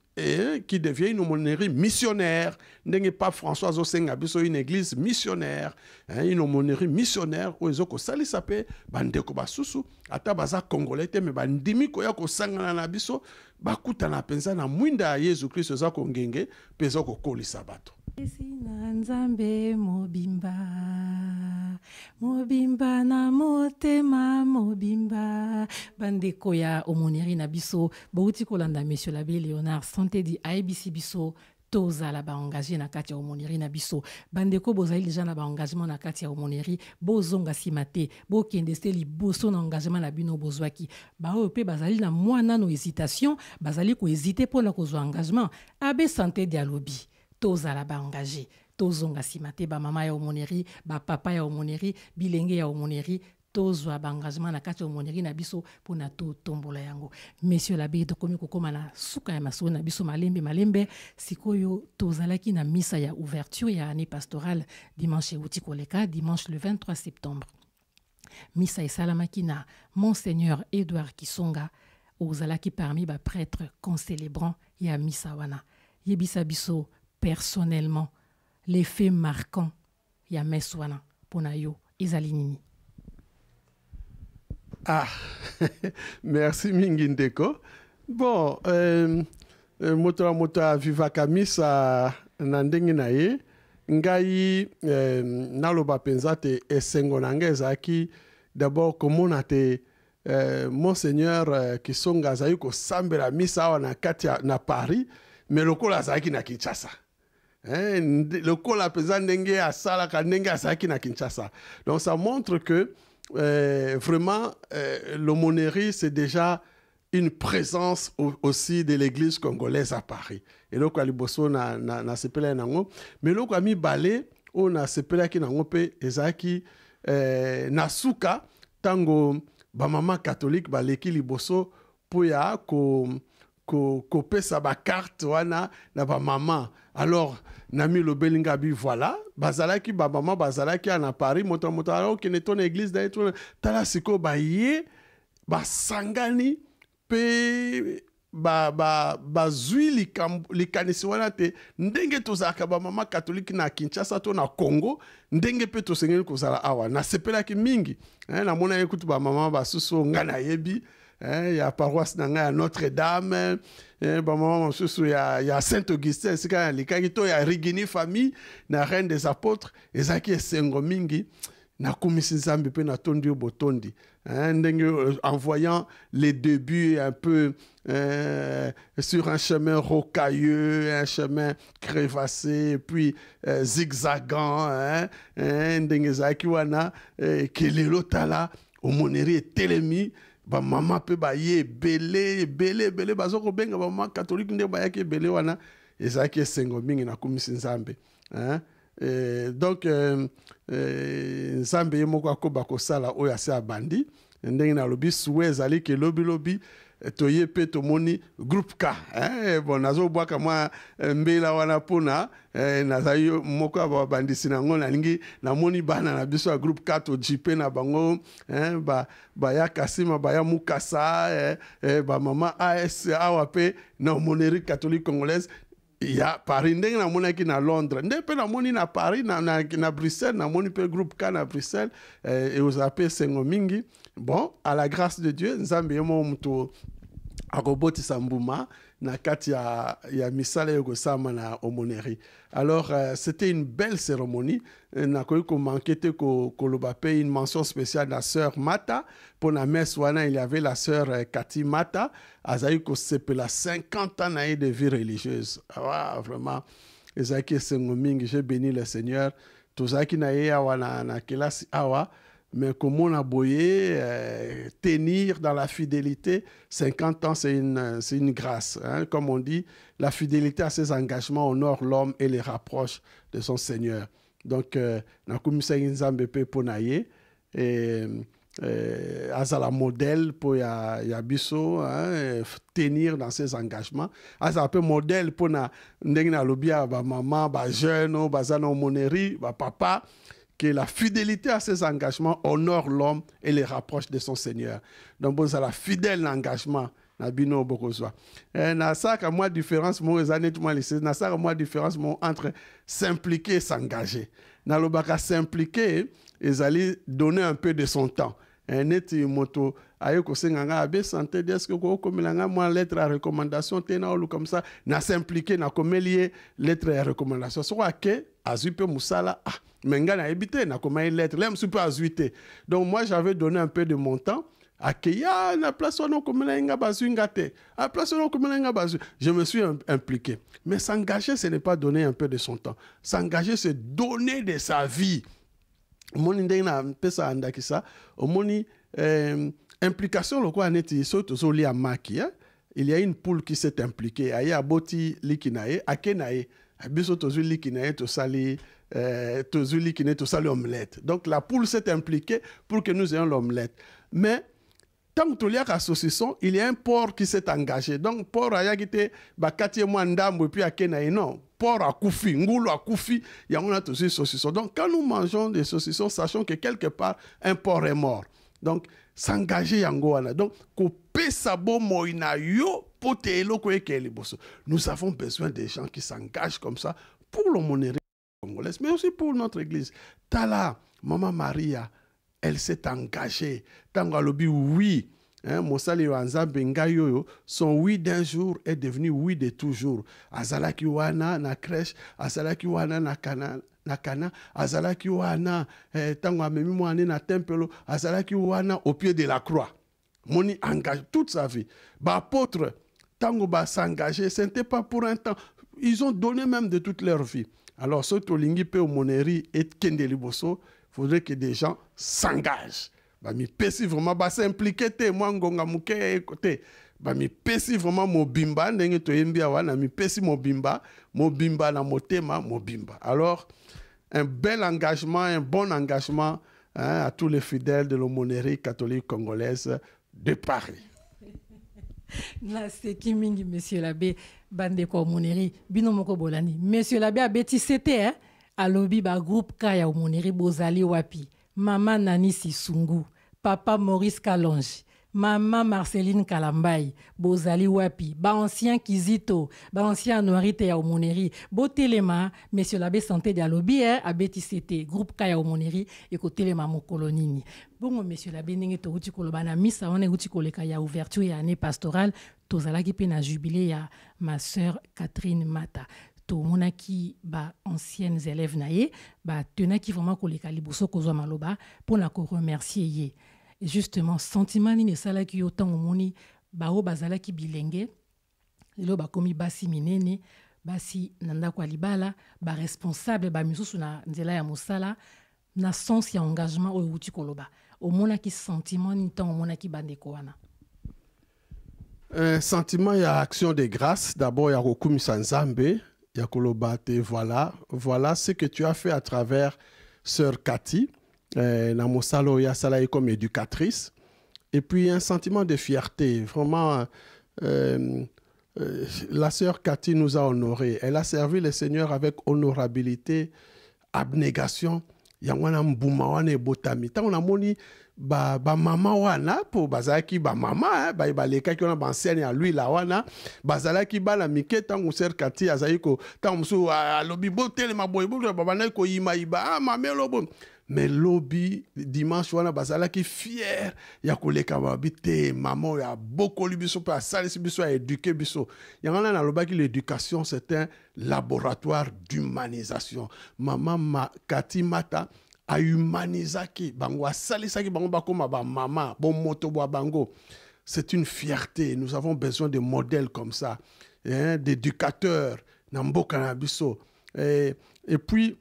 devient une aumônerie missionnaire. Ndenge Pape François Zosenga biso une église missionnaire, une aumônerie missionnaire où ils ont salisa pe bande ko basusu ata baza congolais te me bandimi ko ya ko sangana na biso bakuta na penza na mwinda ya Yesu Kristo za ko ngenge pezo ko kolisa bato. Esina nzambe mobimba mobimba na motema mobimba bandeko ya aumônerie na biso bauti kolanda monsieur l'abbé Léonard Santedi IBC biso tozala ba engagé na kati ya aumônerie na biso bandeko bozali déjà na ba engagement na kati ya aumônerie bozonga simate bokende se liboso na engagement na bino bozwaki ba oyo pe bazali na mwana no hésitation bazali ko hésiter pour na kozwa engagement abbé Santedi alobi tozala ba engagé tozonga simate ba mama ya aumônerie ba papa ya aumônerie bilenge ya aumônerie tozwa ba engagement na kati ya aumônerie na biso pona to tombola yango monsieur l'abbé tokomi kokoma na suka ya masolo na biso malembe sikoyo tozalaki na misa ya ouverture ya année pastorale dimanche euti koleka dimanche le 23 septembre misa esalamaki na monseigneur Edouard Kisonga ozalaki parmi ba prêtres concélébrants ya misa wana yebisa biso personnellement les faits marquants ya messe wana pona yo ezali nini. Ah, merci mingi ndeko. Bon, moto viva kamisa na ndenge na ye ngai naloba penza te esengo na ngai ezalaki d'abord komona te monseigneur Kisonga azali kosambela misa awa na kati na Paris mais lokola azalaki na Kinshasa. Lokola penza ndenge asalaka ndenge azalaki na Kinshasa. Donc ça montre que vraiment l'aumônerie c'est déjà une présence aussi de l'église congolaise à Paris. Et donc aliboso na sepela nango mais loko ami balé on a sepela ki nango pe ezaki na suka tango ba mama catholique baleki liboso po ya ko pesa ba carte wana na ba mama. Alors nami lo belingabi voilà bazalaki ba mama bazalaki na Paris moto alors que ton église d'ailleurs tala siko ba ye ba sangani pe ba zui likanisi wana te ndenge tozalaka ba mama catholique na Kinshasa to na Congo ndenge pe tosengeli kozala awa na sepelaki mingi na mona ekutu ba mama basusu ngana yebi ya paroisse nanga ya Notre-Dame ba mama mosusu ya Saint-Augustin sika likaki to ya Rigini famille na Reine des Apôtres ezaki esengo mingi na komisi nzambe pe na tondi botondi en voyant les débuts un peu sur un chemin rocailleux, un chemin crévassé, puis zigzagant, ndenge zaki wana kelelo tala aumônerie telemi ba mama pe ba ye belé bazoko benga ba mama catholique nde ba yake belé wana ezaki esengo mingi na komisi nzambe donc nzambe ye moko akoba kosala oyo ase abandi ndenge na lobi suwe ezali ke lobi toye pe tomoni groupe K bon nazo bwaka mwa mbela wana pona nazali moko abandisi nango nalingi namoni bana na biso ya groupe K to jipe na bango ba ya kasima ba ya mukasa ba mama AS awa pe na aumônerie catholique congolaise ya Paris ndenge na monaki na Londres ndenge pe na moni na Paris na Bruxelles na moni pe groupe K na Bruxelles et aux appels sengo mingi. Bon, à la grâce de Dieu nzambe yemo mtu akobotisa mbuma na kati ya misala yoko sama na aumônerie. Alors c'était une belle cérémonie na ko manqué te ko loba pe une mention spéciale la sœur Mata pour la messe wana il y avait la sœur Cathy Mata azali ko sepela 50 ans de vie religieuse. Ah, vraiment ezaki sengo mingi j'ai béni le Seigneur tozaki na ye awa na kelasi awa. Mais comment on a boyé, tenir dans la fidélité, 50 ans, c'est une grâce. Comme on dit, la fidélité à ses engagements honore l'homme et les rapproche de son Seigneur. Donc, na kumisa nzambe pe ponaye et azala modèle pour ya biso hein, tenir dans ses engagements azala peu modèle pour na ndenge na lobia ba maman ba jeune ba zana moneri ba papa que la fidélité à ses engagements honore l'homme et les rapproche de son Seigneur. Donc bon ça la fidèle engagement na bino bokozwa na saka moi différence mo ezane tout moi lycée na saka moi différence mo entre s'impliquer et s'engager na lobaka s'impliquer ezali donner un peu de son temps neti moto ayo kosenga nga abe santé est-ce que ko komelanga moi lettre à recommandation tena ou comme ça na s'impliquer na komelie lettre à recommandation so que azupe musala menga na ebité na komay lettre là m'supe azuité donc moi j'avais donné un peu de mon temps à Kéya na place on komelenga bazungate à place on komelenga bazu je me suis impliqué mais s'engager ce n'est pas donner un peu de son temps s'engager c'est donner de sa vie. Moni ndenge na pesa andakisa omoni implication loko aneti so to li amaki il y a une poule qui s'est impliquée aya aboti likinae akenae abiso to zu likinae to sali to zu likinae to sali omelette donc la poule s'est impliquée pour que nous ayons l'omelette mais tant que tu as saucisson, il y a un porc qui s'est engagé. Donc, porc a été bakati moi ndambo et puis à kenae non. Porc à koufi, ngoulou à koufi, il y a toujours saucisson. Donc, quand nous mangeons des saucissons, sachons que quelque part, un porc est mort. Donc, s'engager yangoana. Donc, couper sabo moina yo potelo kwekeli bosso. Nous avons besoin des gens qui s'engagent comme ça pour l'aumônerie congolaise, mais aussi pour notre église. Tala, Maman Maria, elle s'est engagée. Tango lobi oui. Mosali Wanza Bengayo, son oui d'un jour est devenu oui de toujours. Azalaki wana na crèche, azalaki wana na kana, azalaki wana tango amemi mwane na tempelo, azalaki wana au pied de la croix. Moni engage toute sa vie. Ba apôtre, tango ba s'engager, ce n'était pas pour un temps. Ils ont donné même de toute leur vie. Alors, ce tolingi pe moneri et kendeli bosso, faudrait que des gens s'engagent. Bah mi pesi vraiment ba s'impliquer te moi ngonga muke côté ba mi pesi vraiment mobimba ndenge to yembia wana mi pesi mobimba na motema mobimba. Alors un bel engagement, un bon engagement à tous les fidèles de l'aumônerie catholique congolaise de Paris. Na seki mingi monsieur l'abbé bande ko aumônerie bino moko bolani monsieur l'abbé abeti c'était alobi ba groupe kaya aumônerie bozali wapi Maman Nani Sisungu, Papa Maurice Kalonji, Maman Marceline Kalambai, Bozali Wapi, ba ancien Kizito, ba ancien Noirite ya Omoneri, Botelema, Monsieur l'abbé Santé Dialobi, abeti c'était groupe Kaya Omoneri, et Kotelema Mokolonini. Bon, Monsieur l'abbé Nenge Touti Kolobana Missa, on est Uti Koleka ya ouverture et année pastorale, Tozalaki pena jubilé ya ma sœur Catherine Mata. To monaki ba anciennes élèves naie ba tenaki vraiment koleka liboso kozwa maloba pour na ko remercier ye et justement sentiment ni sala ki autant omoni ba o bazala ki bilenge lelo ba komi basi minene basi nanda kwa libala ba responsable ba misusu na nzela ya mosala na sens ya engagement o uti koloba o monaki sentiment ni tant monaki bandeko wana. Sentiment ya action de grâce d'abord ya kokumisa Nzambe. Yakolobate, voilà ce que tu as fait à travers Sœur Cathy, Namosalo Yasalaï comme éducatrice. Et puis un sentiment de fierté. Vraiment, la Sœur Cathy nous a honorés. Elle a servi le Seigneur avec honorabilité, abnégation. Yangwana mboumawane botami. Tant on a moni ba mama wana po bazaki ba mama ba leka ki ona ba enseigne à lui la wana bazalaki ba la mike tangu Sœur Cathy azaiko tangu so lobi botel ma boy bo ba na ko yima iba mamelo bon mais lobi dimanche wana bazalaki fier ya koleka ba bité maman ya beaucoup libiso pa salisi biso a éduquer biso yangana na lobaki l'éducation c'est un laboratoire d'humanisation. Maman Cathy Mata a humanisaki bango asalisaki bango bakoma ba mama bon moto bo bango. C'est une fierté. Nous avons besoin de modèles comme ça, d'éducateurs na mboka na biso. Et puis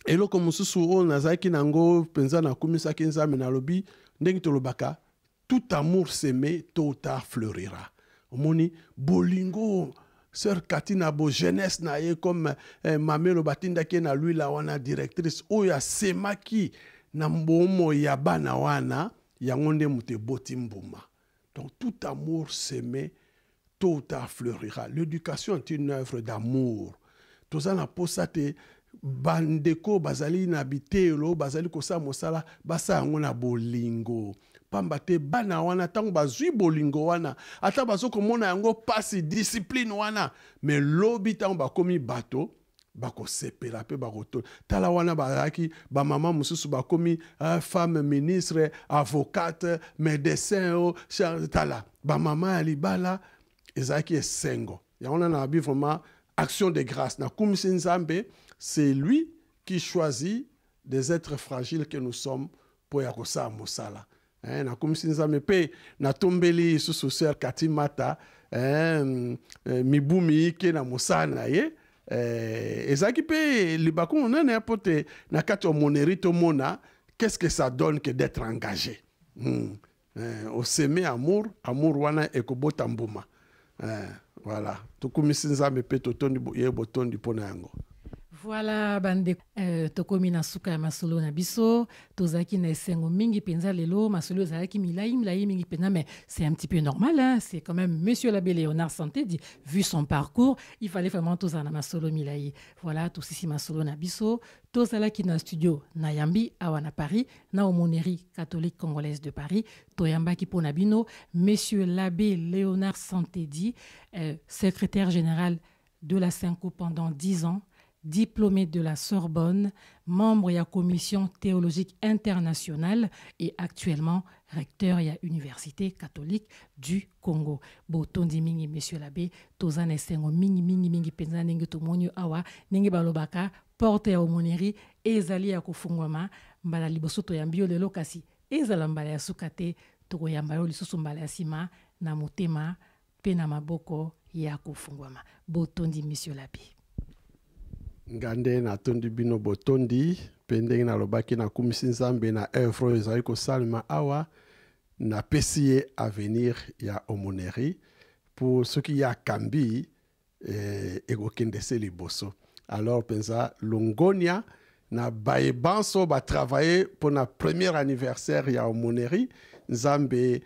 eloko mususu o nazaki nango penza na kumisaki nzambe na lobi ndenge tolobaka tout amour s'aimé tôt ou tard fleurira. Omoni bolingo Sœur Cathy na bo jeunesse na ye comme Mamelo Batinda ki na lui la wana directrice oya semaki na mbomo ya bana wana yango nde moto eboti mbuma. Donc tout amour semé tôt ou tard fleurira. L'éducation est une œuvre d'amour. Toza na posa te bandeko bazali na bitelo bazali kosa mosala basa yango na bolingo. Pamba te bana wana tango bazwi bolingo wana ata bazo komona yango pasi discipline wana mais lobi tango bakomi bato bako sepela pe bakoto tala wana bazaki ba mama mususu bakomi femme ministre avocate médecin tala ba mama ya libala ezaki esengo yango na abi vraiment action de grâce na kumisi nzambe. C'est lui qui choisit des êtres fragiles que nous sommes pour yakosa mosala. Na kumisi nzambe pe na tombeli susu sœur Katimata mibumi ke na mosala na ye ezaki pe libako nene apote na kati omoneri to mona qu'est-ce que ça donne que d'être engagé. Au semer amour wana ekobota mbuma. Voilà, tokumisi nzambe pe totondi ye botondi pona yango. Voilà, bande tokomi na suka ya masolo na biso, tozaki na esengo mingi penza lelo, masolo zalaki milai mingi penza, mais c'est un petit peu normal, hein? C'est quand même Monsieur l'abbé Léonard Santé, dit, vu son parcours, il fallait vraiment toza na masolo milai. Voilà, tout ici masolo na biso, tozalaki na studio na Yambi, awa na Paris, na aumônerie catholique congolaise de Paris, toyambaki pona bino, Monsieur l'abbé Léonard Santé, dit, secrétaire général de la Cinco pendant 10 ans, diplômé de la Sorbonne, membre de la Commission théologique internationale et actuellement recteur de l'Université catholique du Congo. Botondi mingi, monsieur l'abbé, tozan esengo mingi penza nenge tomonyo awa, nenge balobaka, porte ya omoneri, ezali ya kufungwama, mbala liboso toyambio lelo kasi, ezala mbala ya sukate, toko yambayo lisusu mbala ya sima, na motema, pe na maboko ya kufungwama. Botondi, monsieur l'abbé. Ngande na tondi bino botondi pendenge na lobaki na kumisi nzambe na œuvre ezali kosalema awa na pesi avenir ya omoneri pour ceux qui ya kambi ekokende se liboso. Alors penza longonia na baebanso ba travailler pour na premier anniversaire ya omoneri nzambe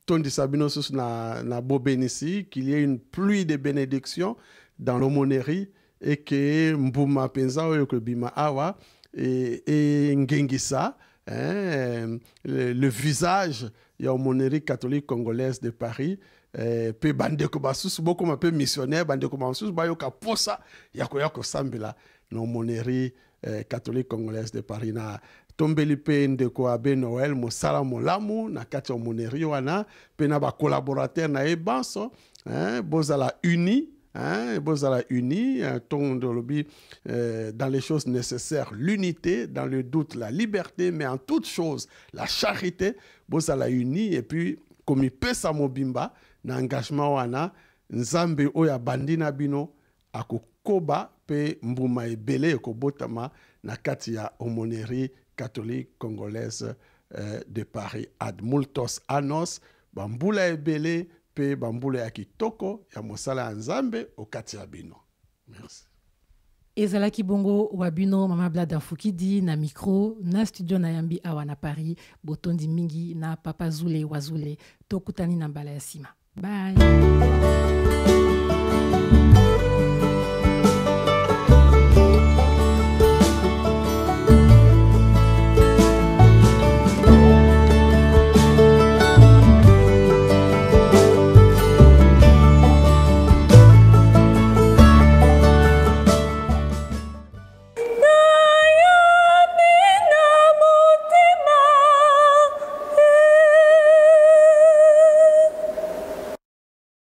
tondi sabino sus na bobenisi qu'il y ait une pluie de bénédictions dans l'aumônerie et que mbuma penza oyo ko bima awa et ngengisa le visage ya aumônerie catholique congolaise de Paris pe bandeko basusu boko ma pe missionnaire bandeko basusu bayoka posa yako sambela na aumônerie catholique congolaise de Paris na tombeli pe ndeko abe Noël mosala molamu na kati aumônerie wana pe na ba collaborateur na ebanso bozala uni. Bozala uni, dans les choses nécessaires, l'unité, dans le doute, la liberté, mais en toutes choses, la charité, bozala uni, et puis, comme il peut mobimba, na engagement wana, nzambe oya bandina bino, akokoba, pe mbuma ebele, ekobotama, na katia aumônerie catholique congolaise de Paris. Ad multos annos, bambula ebele, pe bambule ya kitoko ya mosala nzambe okati ya bino. Merci. Ezalaki bongo wabino mama Blada Fukidi na micro na studio na Yambi awa na Paris botondi mingi na papa Zule wazule tokutani na mbala ya sima. Bye.